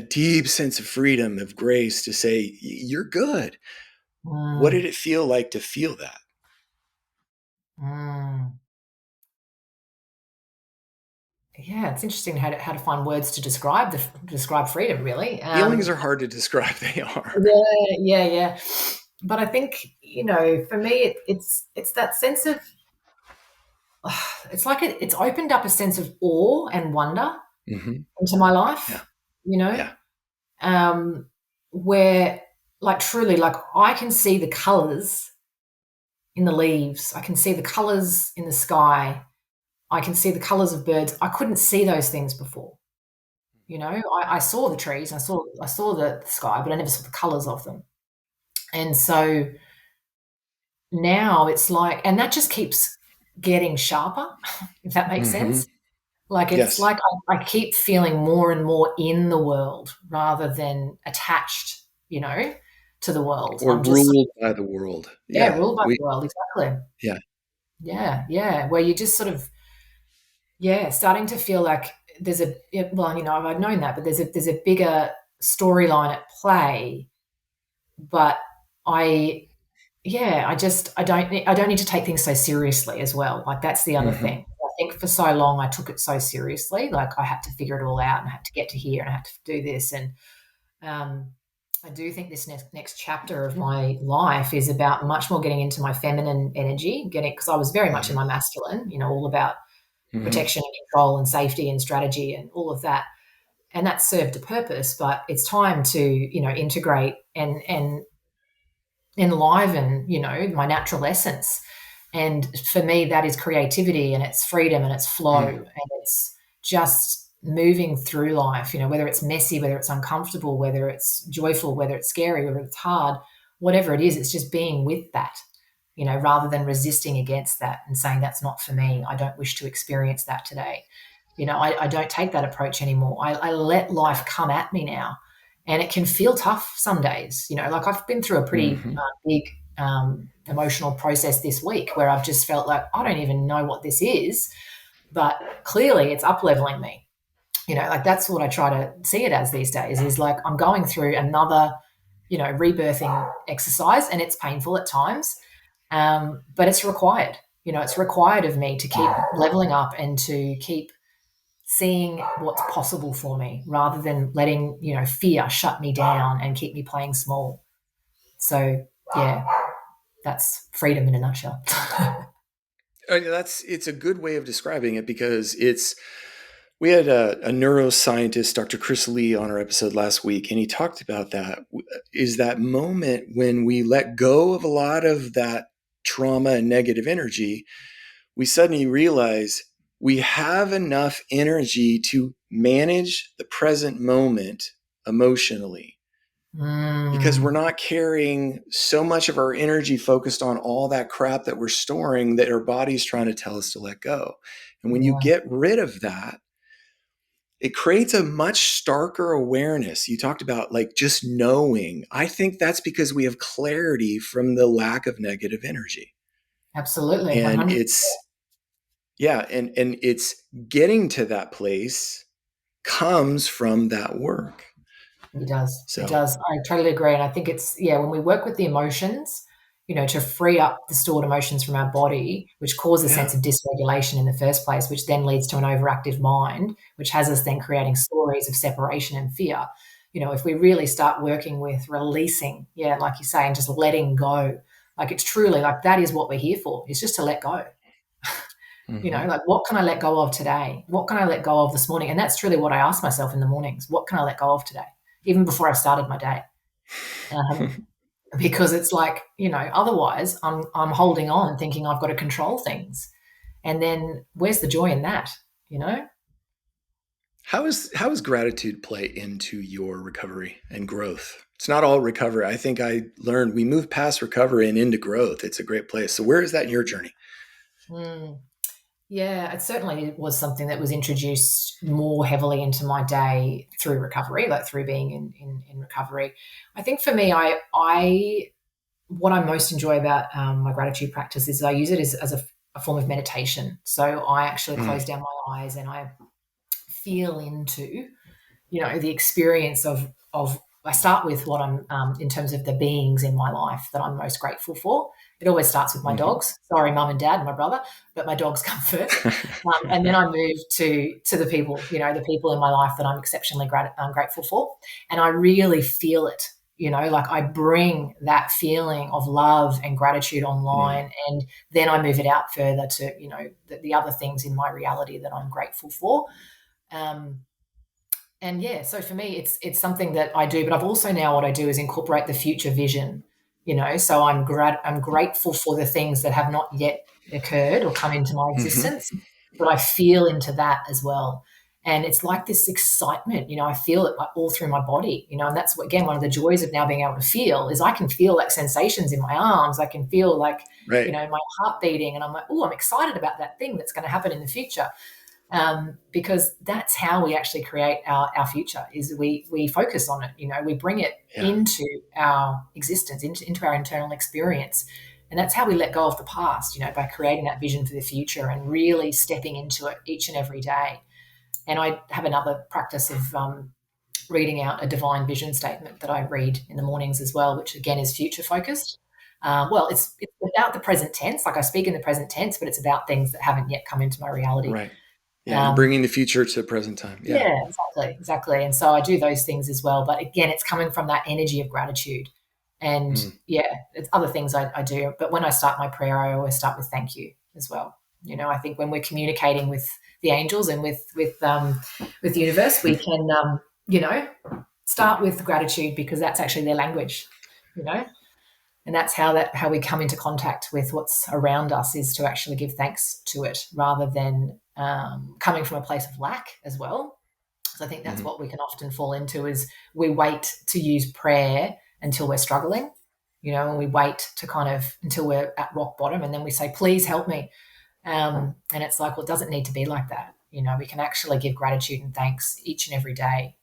deep sense of freedom, of grace to say, you're good. What did it feel like to feel that? Yeah, it's interesting how to find words to describe freedom, really. Feelings are hard to describe. They are. Yeah. But I think, for me, it's that sense of, it's like it's opened up a sense of awe and wonder into my life, where like truly, like I can see the colors in the leaves. I can see the colors in the sky. I can see the colors of birds. I couldn't see those things before. I saw the trees, I saw the sky, but I never saw the colors of them. And so now it's like, and that just keeps getting sharper, if that makes sense. Like it's like I keep feeling more and more in the world rather than attached, to the world. Or ruled by the world. Ruled by the world, exactly. Yeah. Where you just sort of, starting to feel like there's I've known that, but there's a bigger storyline at play. But I don't need to take things so seriously as well. Like that's the other thing. I think for so long I took it so seriously. Like I had to figure it all out and I had to get to here and I had to do this. And I do think this next chapter of my life is about much more getting into my feminine energy, because I was very much in my masculine, all about protection and control and safety and strategy and all of that. And that served a purpose, but it's time to, integrate and enliven, my natural essence. And for me, that is creativity and it's freedom and it's flow and it's just moving through life, whether it's messy, whether it's uncomfortable, whether it's joyful, whether it's scary, whether it's hard, whatever it is, it's just being with that, rather than resisting against that and saying that's not for me. I don't wish to experience that today. I don't take that approach anymore. I let life come at me now. And it can feel tough some days, like I've been through a pretty big emotional process this week where I've just felt like I don't even know what this is, but clearly it's up-leveling me. Like that's what I try to see it as these days, is like I'm going through another, rebirthing exercise, and it's painful at times, but it's required. It's required of me to keep leveling up and to keep seeing what's possible for me rather than letting, fear shut me down and keep me playing small. So, that's freedom in a nutshell. It's a good way of describing it, because we had a neuroscientist, Dr. Chris Lee, on our episode last week, and he talked about that is that moment when we let go of a lot of that trauma and negative energy, we suddenly realize we have enough energy to manage the present moment emotionally, because we're not carrying so much of our energy focused on all that crap that we're storing that our body's trying to tell us to let go. And when you get rid of that, it creates a much starker awareness. You talked about like just knowing. I think that's because we have clarity from the lack of negative energy. Absolutely. And 100%. and it's getting to that place comes from that work. It does. So It does. I totally agree. And I think it's, when we work with the emotions, to free up the stored emotions from our body, which cause a sense of dysregulation in the first place, which then leads to an overactive mind, which has us then creating stories of separation and fear. If we really start working with releasing, like you say, and just letting go, like it's truly like that is what we're here for. It's just to let go. Like what can I let go of today? What can I let go of this morning? And that's truly what I ask myself in the mornings. What can I let go of today? Even before I've started my day. Because it's like, otherwise I'm holding on thinking I've got to control things. And then where's the joy in that, How is gratitude play into your recovery and growth? It's not all recovery. I think I learned we move past recovery and into growth. It's a great place. So where is that in your journey? Yeah, it certainly was something that was introduced more heavily into my day through recovery, like through being in recovery. I think for me, what I most enjoy about my gratitude practice is I use it as a form of meditation. So I actually close down my eyes and I feel into, the experience of I start with what I'm in terms of the beings in my life that I'm most grateful for. It always starts with my dogs. Sorry, mum and dad and my brother, but my dogs come first. And then I move to the people, the people in my life that I'm exceptionally grateful for. And I really feel it, like I bring that feeling of love and gratitude online. And then I move it out further to, the other things in my reality that I'm grateful for. So for me, it's something that I do, but I've also now what I do is incorporate the future vision, so I'm grateful for the things that have not yet occurred or come into my existence, but I feel into that as well. And it's like this excitement, I feel it like all through my body, and that's what, again, one of the joys of now being able to feel is I can feel like sensations in my arms. I can feel like, my heart beating, and I'm like, oh, I'm excited about that thing that's going to happen in the future. Because that's how we actually create our future is we focus on it, we bring it into our existence, into our internal experience. And that's how we let go of the past, by creating that vision for the future and really stepping into it each and every day. And I have another practice of reading out a divine vision statement that I read in the mornings as well, which again is future focused. It's about the present tense, like I speak in the present tense, but it's about things that haven't yet come into my reality. Right. Yeah, bringing the future to the present time. Yeah, exactly. And so I do those things as well. But again, it's coming from that energy of gratitude. And it's other things I do. But when I start my prayer, I always start with thank you as well. I think when we're communicating with the angels and with the universe, we can, start with gratitude because that's actually their language, And that's how we come into contact with what's around us is to actually give thanks to it rather than coming from a place of lack as well. So I think that's what we can often fall into is we wait to use prayer until we're struggling, and we wait to until we're at rock bottom and then we say, please help me. And it's like, well, it doesn't need to be like that. We can actually give gratitude and thanks each and every day,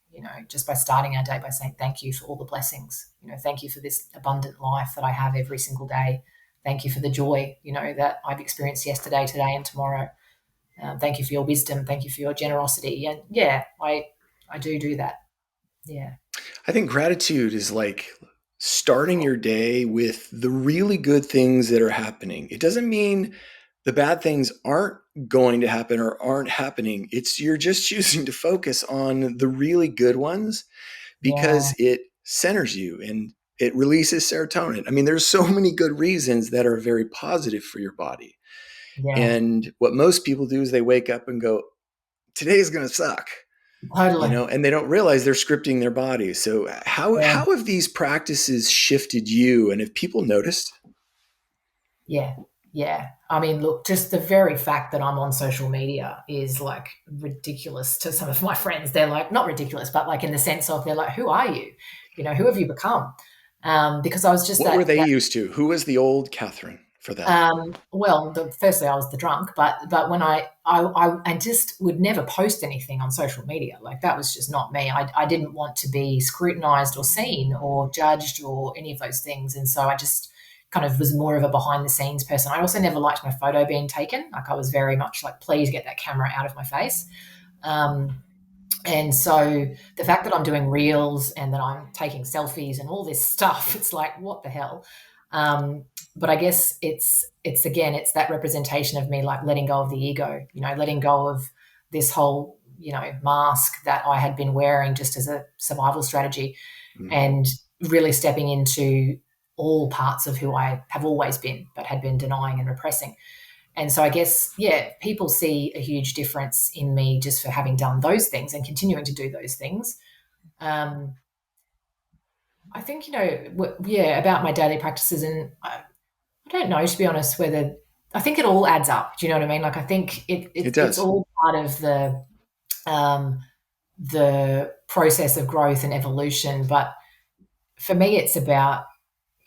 just by starting our day by saying thank you for all the blessings, thank you for this abundant life that I have every single day. Thank you for the joy, that I've experienced yesterday, today, and tomorrow. Thank you for your wisdom. Thank you for your generosity. And I do that. Yeah. I think gratitude is like starting your day with the really good things that are happening. It doesn't mean the bad things aren't going to happen or aren't happening. You're just choosing to focus on the really good ones because it centers you and it releases serotonin. I mean, there's so many good reasons that are very positive for your body. Yeah. And what most people do is they wake up and go, today is going to suck. Totally. And they don't realize they're scripting their body. So how have these practices shifted you? And have people noticed? Yeah. I mean, look, just the very fact that I'm on social media is like ridiculous to some of my friends. They're like, not ridiculous, but like in the sense of they're like, who are you? Who have you become? Because I was just what were they used to? Who was the old Katherine? for that? Well, firstly, I was the drunk, but when I just would never post anything on social media. Like that was just not me. I didn't want to be scrutinized or seen or judged or any of those things. And so I just kind of was more of a behind the scenes person. I also never liked my photo being taken. Like I was very much like, please get that camera out of my face. And so the fact that I'm doing reels and that I'm taking selfies and all this stuff, it's like, what the hell? But I guess it's that representation of me, like letting go of the ego, letting go of this whole, mask that I had been wearing just as a survival strategy, and really stepping into all parts of who I have always been, but had been denying and repressing. And so I guess, people see a huge difference in me just for having done those things and continuing to do those things. I think, about my daily practices, and I don't know, to be honest, whether I think it all adds up. Do you know what I mean? Like, I think it's all part of the process of growth and evolution. But for me, it's about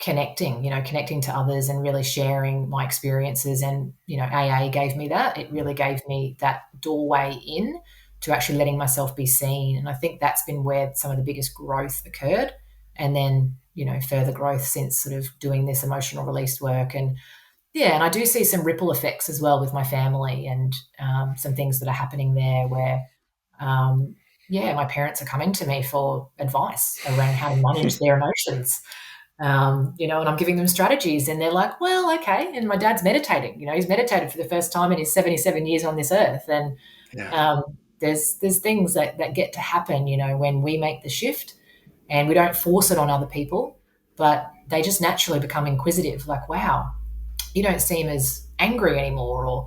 connecting to others and really sharing my experiences. And, AA gave me that. It really gave me that doorway in to actually letting myself be seen. And I think that's been where some of the biggest growth occurred. And then, further growth since sort of doing this emotional release work. And I do see some ripple effects as well with my family, and some things that are happening there where, my parents are coming to me for advice around how to manage their emotions. And I'm giving them strategies, and they're like, well, okay. And my dad's meditating, he's meditated for the first time in his 77 years on this earth. And there's things that get to happen, when we make the shift, and we don't force it on other people, but they just naturally become inquisitive. Like, wow, you don't seem as angry anymore, or,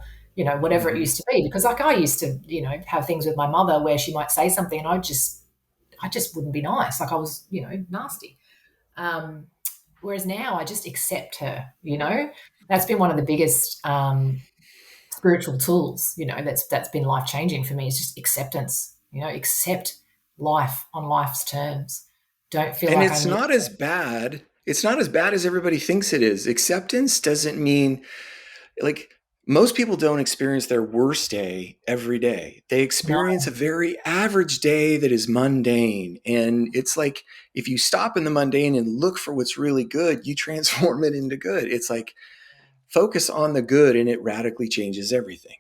whatever it used to be. Because like I used to, have things with my mother where she might say something and I just wouldn't be nice. Like I was, nasty. Whereas now I just accept her, that's been one of the biggest spiritual tools, that's been life-changing for me, is just acceptance, accept life on life's terms. Don't feel and like it's not as bad. It's not as bad as everybody thinks it is. Acceptance doesn't mean, like, most people don't experience their worst day every day. They experience a very average day that is mundane. And it's like, if you stop in the mundane and look for what's really good, you transform it into good. It's like, focus on the good and it radically changes everything.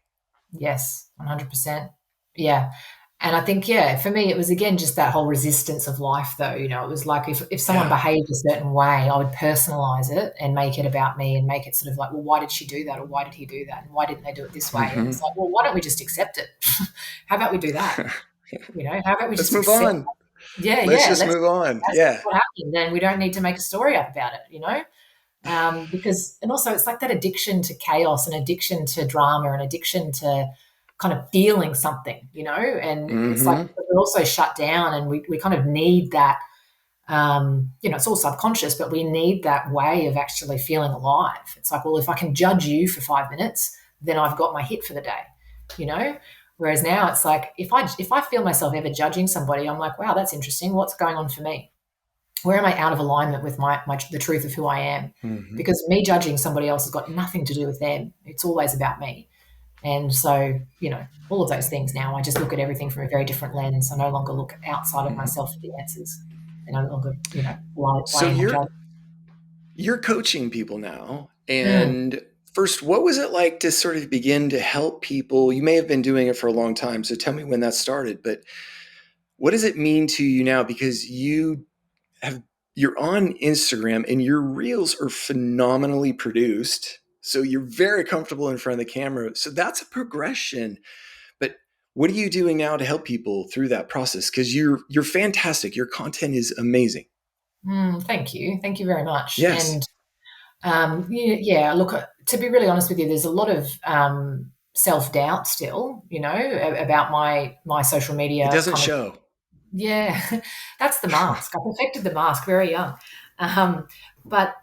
Yes, 100%. Yeah. And I think, for me, it was, again, just that whole resistance of life, though. It was like if someone behaved a certain way, I would personalize it and make it about me, and make it sort of like, well, why did she do that? Or why did he do that? And why didn't they do it this way? And it's like, well, why don't we just accept it? How about we do that? How about we Let's just move on. Let's just move on. That's what happened. Then we don't need to make a story up about it, because, and also it's like that addiction to chaos, and addiction to drama, and addiction to kind of feeling something, and it's like we're also shut down, and we kind of need that, it's all subconscious, but we need that way of actually feeling alive. It's like, well, if I can judge you for 5 minutes, then I've got my hit for the day, whereas now it's like, if I feel myself ever judging somebody, I'm like, wow, that's interesting. What's going on for me? Where am I out of alignment with the truth of who I am? Because me judging somebody else has got nothing to do with them. It's always about me. And so, all of those things now, I just look at everything from a very different lens. I no longer look outside of myself for the answers. And I no longer, So you're coaching people now. And first, what was it like to sort of begin to help people? You may have been doing it for a long time, so tell me when that started. But what does it mean to you now? Because you're on Instagram and your reels are phenomenally produced. So you're very comfortable in front of the camera. So that's a progression. But what are you doing now to help people through that process? Because you're fantastic. Your content is amazing. Thank you. Thank you very much. Yes. And look, to be really honest with you, there's a lot of self-doubt still, about my social media. It doesn't show. Yeah, that's the mask. I perfected the mask very young. But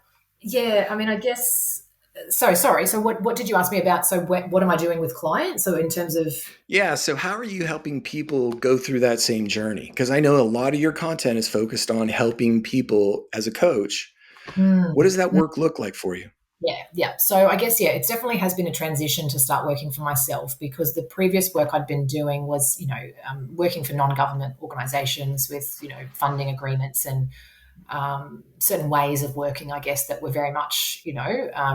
I mean, I guess, sorry. So what did you ask me about? So what am I doing with clients? So in terms of... Yeah. So how are you helping people go through that same journey? Because I know a lot of your content is focused on helping people as a coach. What does that work look like for you? Yeah. So I guess, it definitely has been a transition to start working for myself, because the previous work I'd been doing was, working for non-government organisations with, funding agreements and certain ways of working, I guess, that were very much,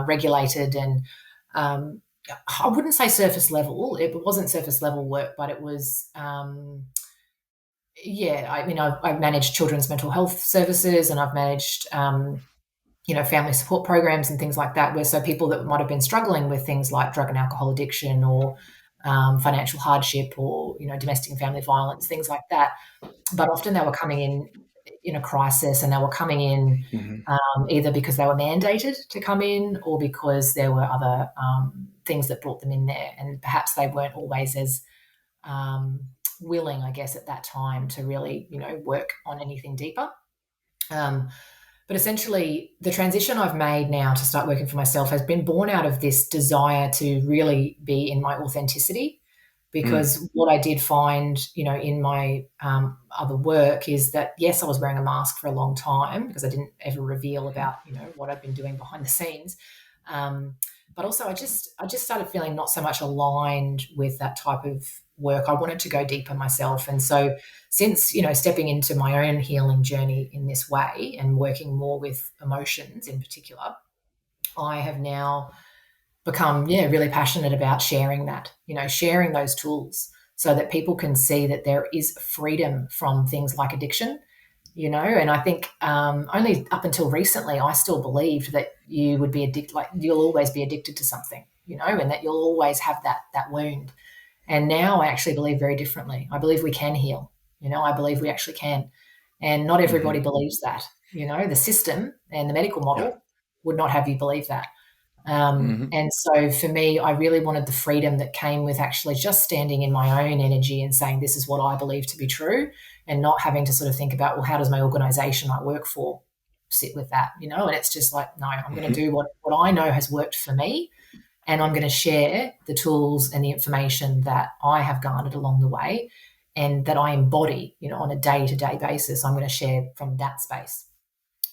regulated and I wouldn't say surface level. It wasn't surface level work, but it was, I've managed children's mental health services, and I've managed, family support programs and things like that, where so people that might have been struggling with things like drug and alcohol addiction or financial hardship or, domestic and family violence, things like that. But often they were coming in a crisis, and they were coming in either because they were mandated to come in or because there were other things that brought them in there. And perhaps they weren't always as willing, I guess, at that time to really, work on anything deeper. But essentially, the transition I've made now to start working for myself has been born out of this desire to really be in my authenticity. Because what I did find, in my other work is that, yes, I was wearing a mask for a long time because I didn't ever reveal about, what I'd been doing behind the scenes. But also I just started feeling not so much aligned with that type of work. I wanted to go deeper myself. And so since, stepping into my own healing journey in this way and working more with emotions in particular, I have now become, really passionate about sharing that, sharing those tools so that people can see that there is freedom from things like addiction, and I think only up until recently, I still believed that you would be addicted, like you'll always be addicted to something, and that you'll always have that wound. And now I actually believe very differently. I believe we can heal, I believe we actually can. And not everybody believes that, the system and the medical model would not have you believe that. And so for me, I really wanted the freedom that came with actually just standing in my own energy and saying, this is what I believe to be true, and not having to sort of think about, well, how does my organization I work for sit with that, and it's just like, no, I'm going to do what I know has worked for me. And I'm going to share the tools and the information that I have garnered along the way and that I embody, on a day-to-day basis. I'm going to share from that space.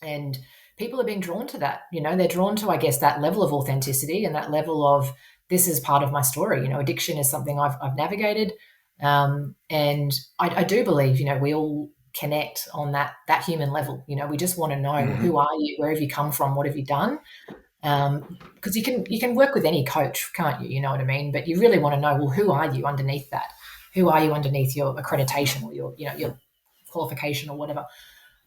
And people are being drawn to that, they're drawn to, I guess, that level of authenticity and that level of, this is part of my story. Addiction is something I've navigated. And I do believe, we all connect on that human level. We just want to know, who are you? Where have you come from? What have you done? Because you can work with any coach, can't you? You know what I mean? But you really want to know, well, who are you underneath that? Who are you underneath your accreditation or your qualification or whatever?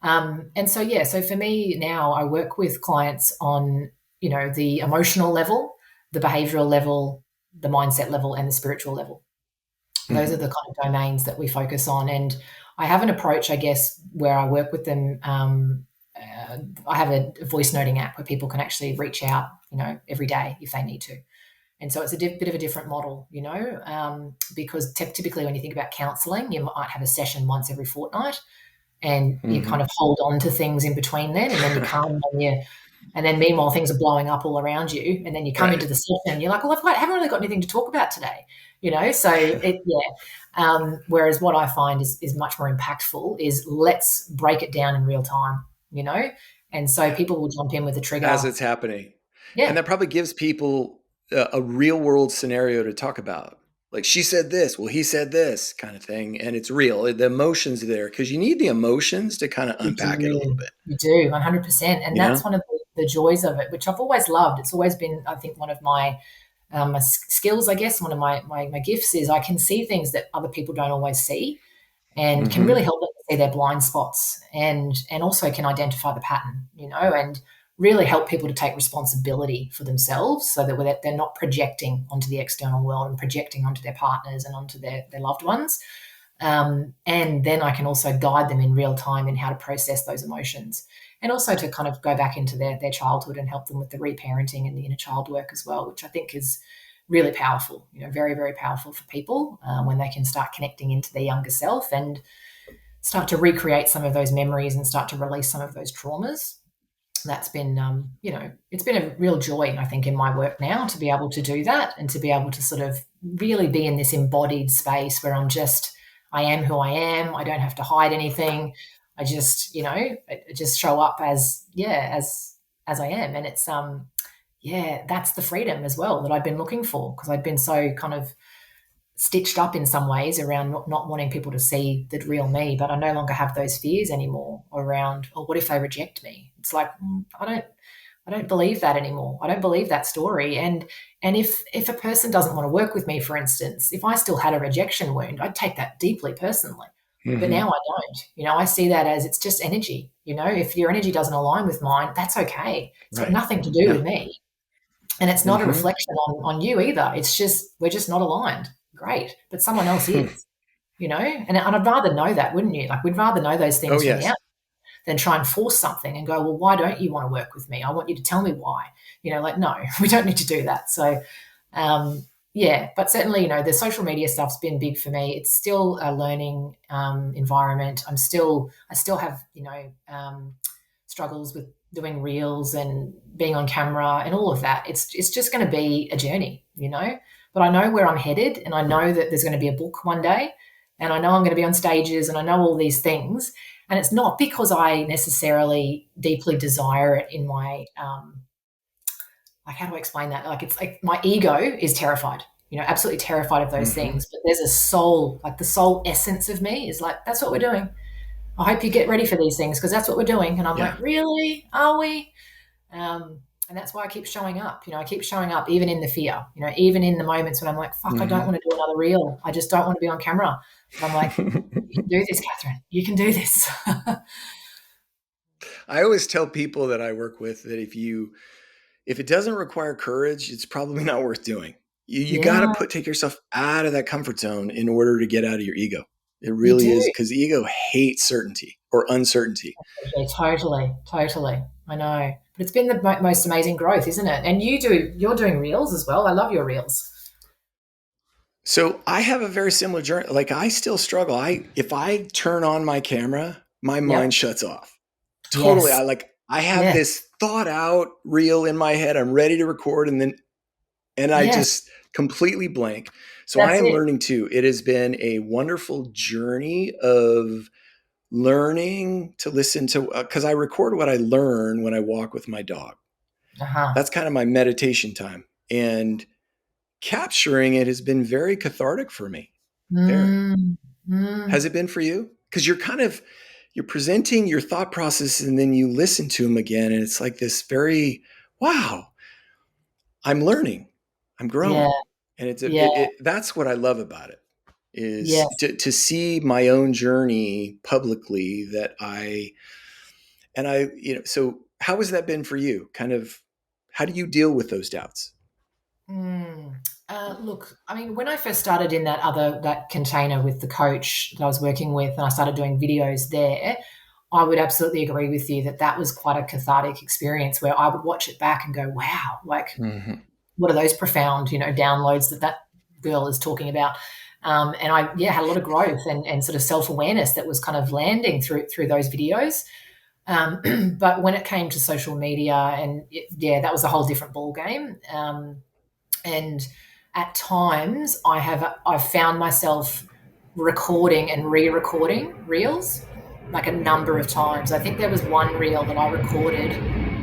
And so, so for me now, I work with clients on, the emotional level, the behavioral level, the mindset level, and the spiritual level. Those are the kind of domains that we focus on. And I have an approach, I guess, where I work with them. I have a voice noting app where people can actually reach out, every day if they need to. And so it's a bit of a different model, because typically when you think about counselling, you might have a session once every fortnight. And you kind of hold on to things in between then, and then you come and then meanwhile things are blowing up all around you, and then you come into the session and you're like, well, I haven't really got anything to talk about today, So whereas what I find is much more impactful is, let's break it down in real time, and so people will jump in with a trigger as it's happening, Yeah. And that probably gives people a real world scenario to talk about. Like, she said this, well, he said this kind of thing. And it's real. The emotions are there because you need the emotions to kind of unpack it a little bit. You do, 100%. And that's one of the joys of it, which I've always loved. It's always been, I think, one of my skills, I guess. One of my gifts is I can see things that other people don't always see, and can really help them see their blind spots, and also can identify the pattern, and really help people to take responsibility for themselves, so that they're not projecting onto the external world and projecting onto their partners and onto their loved ones. And then I can also guide them in real time in how to process those emotions, and also to kind of go back into their childhood and help them with the reparenting and the inner child work as well, which I think is really powerful, very, very powerful for people when they can start connecting into their younger self and start to recreate some of those memories and start to release some of those traumas. That's been, it's been a real joy, I think, in my work now to be able to do that, and to be able to sort of really be in this embodied space where I am who I am. I don't have to hide anything. I just, I just show up as I am. And it's, yeah, that's the freedom as well that I've been looking for, because I'd been so kind of stitched up in some ways around not wanting people to see the real me. But I no longer have those fears anymore around, oh, what if they reject me? It's like, I don't believe that anymore. I don't believe that story. And if a person doesn't want to work with me, for instance, if I still had a rejection wound, I'd take that deeply personally. But Mm-hmm. now I don't. I see that as it's just energy. If your energy doesn't align with mine, that's okay. It's got Right. nothing to do Yeah. with me. And it's not a Mm-hmm. reflection on you either. It's just, we're just not aligned. Great. But someone else is, and I'd rather know that, wouldn't you? Like, we'd rather know those Oh, things from the yes. outside than try and force something and go, well, why don't you want to work with me? I want you to tell me why. Like, no, we don't need to do that. So, yeah, but certainly, the social media stuff's been big for me. It's still a learning environment. I still have, struggles with doing reels and being on camera and all of that. It's just going to be a journey, but I know where I'm headed, and I know that there's going to be a book one day, and I know I'm going to be on stages, and I know all these things. And it's not because I necessarily deeply desire it in my, like, how do I explain that? Like, it's like my ego is terrified, absolutely terrified of those Mm-hmm. things. But there's a soul, like the soul essence of me is like, that's what we're doing. I hope you get ready for these things, because that's what we're doing. And I'm Yeah. like, really? Are we? And that's why I keep showing up. I keep showing up even in the fear, even in the moments when I'm like, fuck, I don't Mm-hmm. want to do another reel. I just don't want to be on camera. But I'm like, you can do this, Katherine. You can do this. I always tell people that I work with that if it doesn't require courage, it's probably not worth doing. You got Yeah, to take yourself out of that comfort zone in order to get out of your ego. It you really is, do. because ego hates certainty or uncertainty. Yeah, totally, totally. I know. But it's been the most amazing growth, isn't it? And you're doing reels as well. I love your reels. So I have a very similar journey. Like, I still struggle. If I turn on my camera, my mind Yep. shuts off. Totally. Yes. I have Yes. this thought out reel in my head. I'm ready to record, and I Yes. just completely blank. So I That's am it. learning too. It has been a wonderful journey of learning to listen to, because I record what I learn when I walk with my dog. Uh-huh. That's kind of my meditation time. And capturing it has been very cathartic for me. Very. Mm, mm. Has it been for you? Because you're presenting your thought process, and then you listen to them again. And it's like this very, wow, I'm learning, I'm Yeah. growing. And Yeah. that's what I love about it, is Yes. to see my own journey publicly, so how has that been for you? Kind of, how do you deal with those doubts? Mm. Look, I mean, when I first started in that container with the coach that I was working with, and I started doing videos there, I would absolutely agree with you that that was quite a cathartic experience, where I would watch it back and go, wow, like, Mm-hmm. what are those profound, downloads that girl is talking about? And I, yeah, had a lot of growth and sort of self-awareness that was kind of landing through those videos. But when it came to social media, yeah, that was a whole different ball game. And at times, I've found myself recording and re-recording reels, like a number of times. I think there was one reel that I recorded,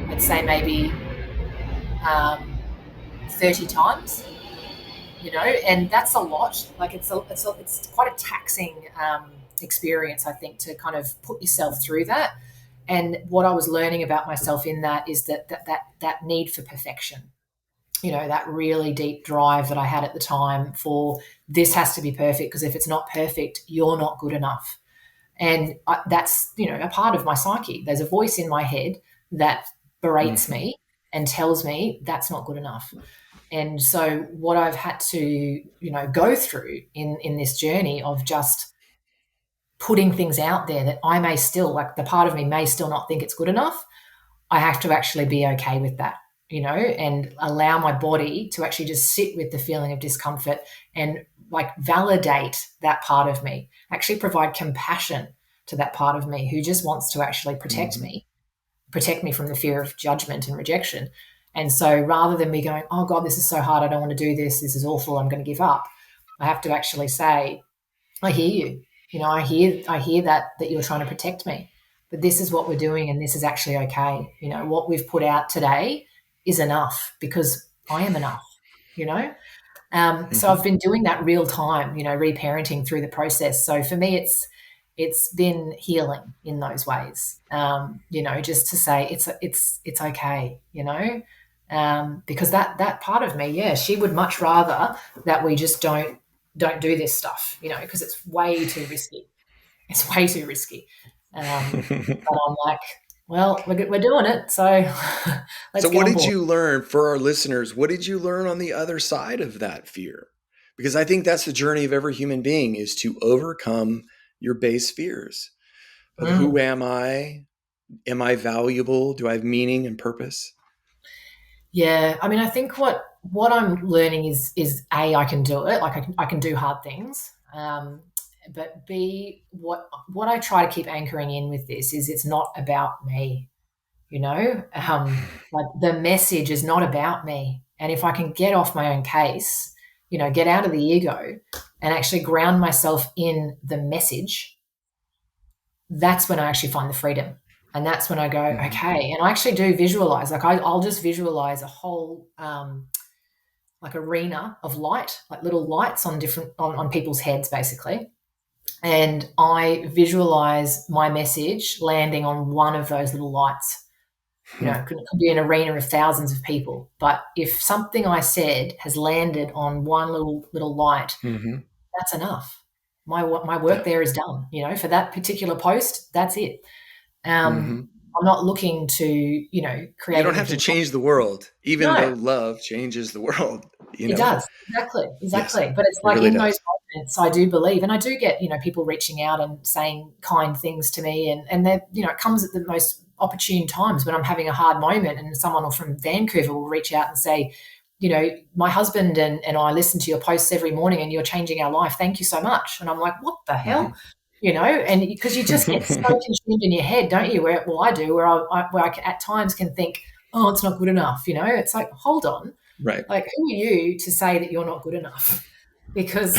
I'd say maybe um, 30 times, and that's a lot. Like, it's quite a taxing experience, I think, to kind of put yourself through that. And what I was learning about myself in that is that need for perfection, that really deep drive that I had at the time for, this has to be perfect, because if it's not perfect, you're not good enough. And that's, a part of my psyche. There's a voice in my head that berates Mm-hmm. me and tells me that's not good enough. And so what I've had to, go through in this journey of just putting things out there that I may still, like, the part of me may still not think it's good enough, I have to actually be okay with that, and allow my body to actually just sit with the feeling of discomfort and, like, validate that part of me, actually provide compassion to that part of me who just wants to actually Mm-hmm. protect me from the fear of judgment and rejection. And so rather than me going, oh God, this is so hard, I don't want to do this, this is awful, I'm going to give up, I have to actually say, I hear you. I hear that you're trying to protect me, but this is what we're doing, and this is actually okay. What we've put out today is enough because I am enough, you know? So I've been doing that real time, reparenting through the process. So for me, it's been healing in those ways, just to say it's okay, because that part of me, yeah, she would much rather that we just don't do this stuff, because it's way too risky. It's way too risky. But I'm like, well, we're doing it, so let's So get what on did board. you learn for our listeners? What did you learn on the other side of that fear? Because I think that's the journey of every human being, is to overcome your base fears of who Mm. am I? Am I valuable? Do I have meaning and purpose? Yeah, I mean, I think what I'm learning is A, I can do it, like I can do hard things. But B, what I try to keep anchoring in with this is it's not about me, like the message is not about me. And if I can get off my own case, get out of the ego and actually ground myself in the message, that's when I actually find the freedom. And that's when I go, okay. And I actually do visualize, like I'll just visualize a whole like arena of light, like little lights on different on people's heads, basically. And I visualize my message landing on one of those little lights. It could be an arena of thousands of people. But if something I said has landed on one little light, that's enough. My work there is done. For that particular post, that's it. I'm not looking to, create You don't have to anything. change the world, even No, though love changes the world, it does. Exactly. Yes, Exactly. But it's it like really in those does. moments, I do believe, and I do get, people reaching out and saying kind things to me. And that, it comes at the most opportune times when I'm having a hard moment, and someone from Vancouver will reach out and say, my husband and I listen to your posts every morning and you're changing our life. Thank you so much. And I'm like, what the hell? And because you just get so consumed in your head, don't you? Well, I do, where I at times can think, oh, it's not good enough. It's like, hold on. Right. Like, who are you to say that you're not good enough? Because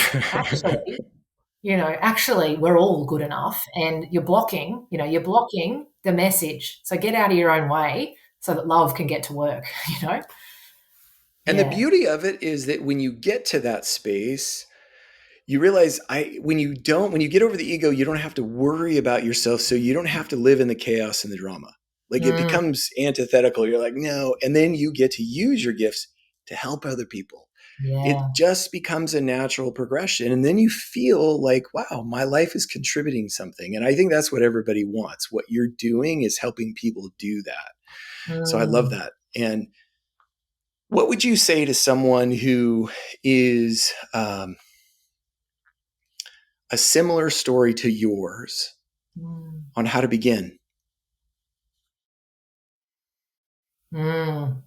actually we're all good enough, and you're blocking the message. So get out of your own way so that love can get to work, And the Yeah. beauty of it is that when you get to that space, you realize when you get over the ego, you don't have to worry about yourself. So you don't have to live in the chaos and the drama. Like it Mm, becomes antithetical. You're like, no. And then you get to use your gifts to help other people. It yeah. just becomes a natural progression. And then you feel like, wow, my life is contributing something. And I think that's what everybody wants. What you're doing is helping people do that. So I love Mm, that. And what would you say to someone who is a similar story to yours mm, on how to begin? mm.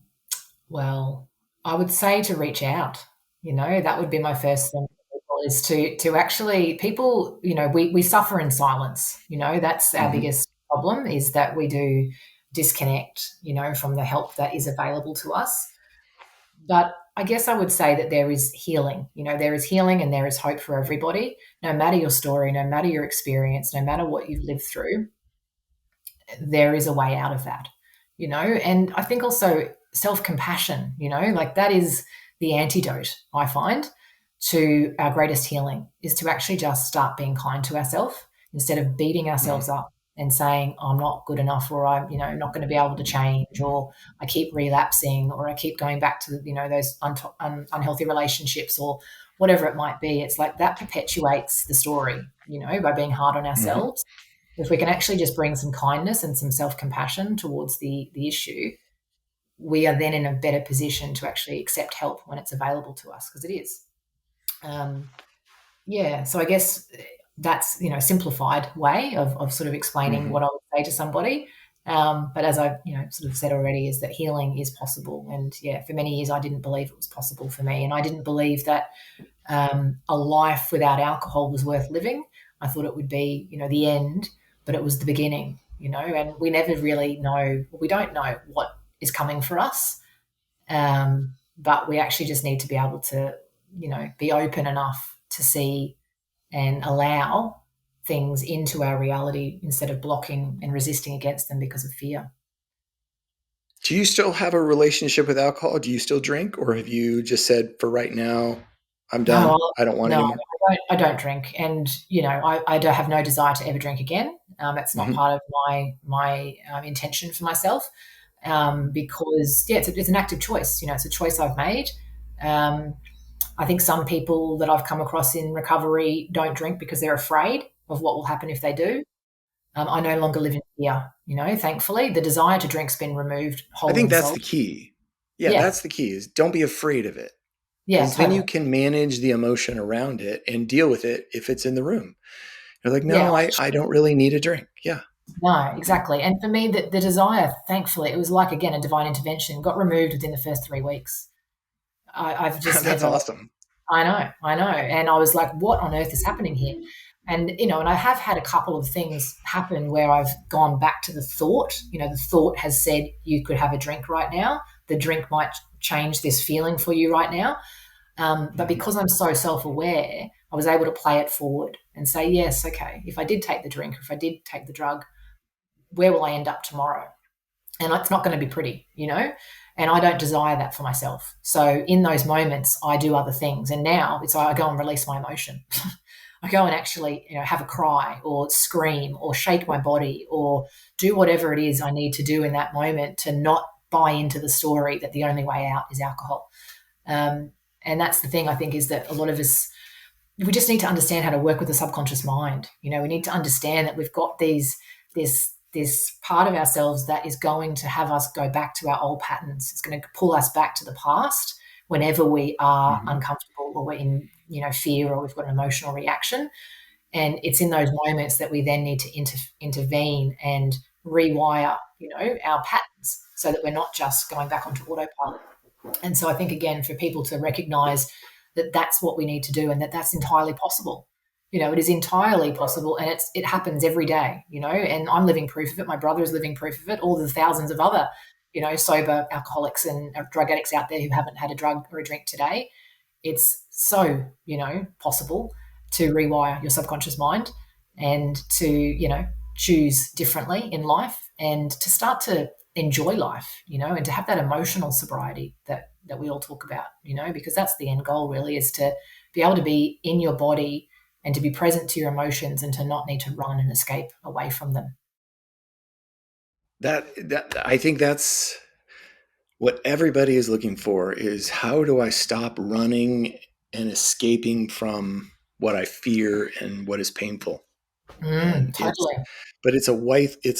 Well, I would say to reach out. That would be my first thing, is to actually, people, we suffer in silence. That's our Mm-hmm. biggest problem, is that we do disconnect, from the help that is available to us. But I guess I would say that there is healing. There is healing and there is hope for everybody, no matter your story, no matter your experience, no matter what you've lived through. There is a way out of that, and I think also self-compassion, like that is the antidote, I find, to our greatest healing, is to actually just start being kind to ourselves instead of beating ourselves up and saying, I'm not good enough, or I'm, not going to be able to change, or I keep relapsing, or I keep going back to, those unhealthy relationships, or whatever it might be. It's like that perpetuates the story, by being hard on Mm-hmm. ourselves. If we can actually just bring some kindness and some self-compassion towards the issue, we are then in a better position to actually accept help when it's available to us, because it is. Yeah, so I guess that's, a simplified way of sort of explaining Mm-hmm. what I would say to somebody. But as I, sort of said already, is that healing is possible. And yeah, for many years I didn't believe it was possible for me, and I didn't believe that a life without alcohol was worth living. I thought it would be, the end, but it was the beginning, and we never really know, we don't know what is coming for us. But we actually just need to be able to, be open enough to see and allow things into our reality instead of blocking and resisting against them because of fear. Do you still have a relationship with alcohol? Do you still drink, or have you just said, for right now, I'm done, I don't want No, anymore? I don't drink, and I don't have no desire to ever drink again. It's not part of my intention for myself, because it's an active choice. It's a choice I've made. Um, I think some people that I've come across in recovery don't drink because they're afraid of what will happen if they do. I no longer live in fear. Thankfully, the desire to drink's been removed I whole think and that's soul. the key. Yeah, Yeah, that's the key, is don't be afraid of it, yeah, because then you totally. can manage the emotion around it and deal with it if it's in the room. You're like, Yeah, no, I don't really need a drink. Yeah. no, exactly. And for me, the desire, thankfully, it was like, again, a divine intervention, got removed within the first 3 weeks. I've just That's never, awesome. I know. And I was like, what on earth is happening here? And I have had a couple of things happen where I've gone back to the thought. The thought has said you could have a drink right now. The drink might change this feeling for you right now. But because I'm so self aware, I was able to play it forward and say, yes, okay, if I did take the drink, or if I did take the drug, where will I end up tomorrow? And it's not going to be pretty. And I don't desire that for myself. So in those moments, I do other things. And now it's like I go and release my emotion. I go and actually, have a cry or scream or shake my body or do whatever it is I need to do in that moment to not buy into the story that the only way out is alcohol. Um, and that's the thing, I think, is that a lot of us, we just need to understand how to work with the subconscious mind. We need to understand that we've got this part of ourselves that is going to have us go back to our old patterns. It's going to pull us back to the past whenever we are uncomfortable or we're in fear, or we've got an emotional reaction. And it's in those moments that we then need to intervene and rewire our patterns, so that we're not just going back onto autopilot. And so I think, again, for people to recognize that that's what we need to do, and that that's entirely possible. It is entirely possible, and it happens every day, and I'm living proof of it. My brother is living proof of it. All the thousands of other, sober alcoholics and drug addicts out there who haven't had a drug or a drink today. It's so, possible to rewire your subconscious mind and to, choose differently in life, and to start to enjoy life, and to have that emotional sobriety that we all talk about, because that's the end goal, really, is to be able to be in your body and to be present to your emotions, and to not need to run and escape away from them. That I think that's what everybody is looking for, is how do I stop running and escaping from what I fear and what is painful. And Totally. it's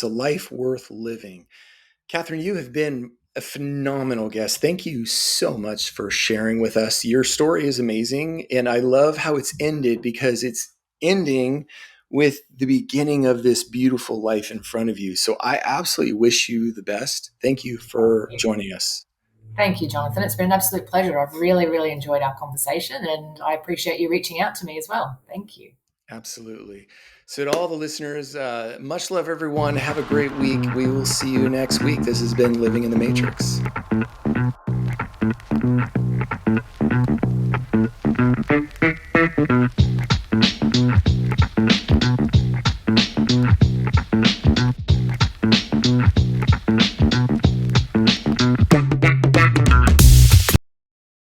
a life worth living. Katherine, you have been a phenomenal guest. Thank you so much for sharing with us. Your story is amazing, and I love how it's ended, because it's ending with the beginning of this beautiful life in front of you. So I absolutely wish you the best. Thank you for joining us. Thank you, Jonathan. It's been an absolute pleasure. I've really, really enjoyed our conversation, and I appreciate you reaching out to me as well. Thank you. Absolutely. So, to all the listeners, much love, everyone. Have a great week. We will see you next week. This has been Living in the Matrix.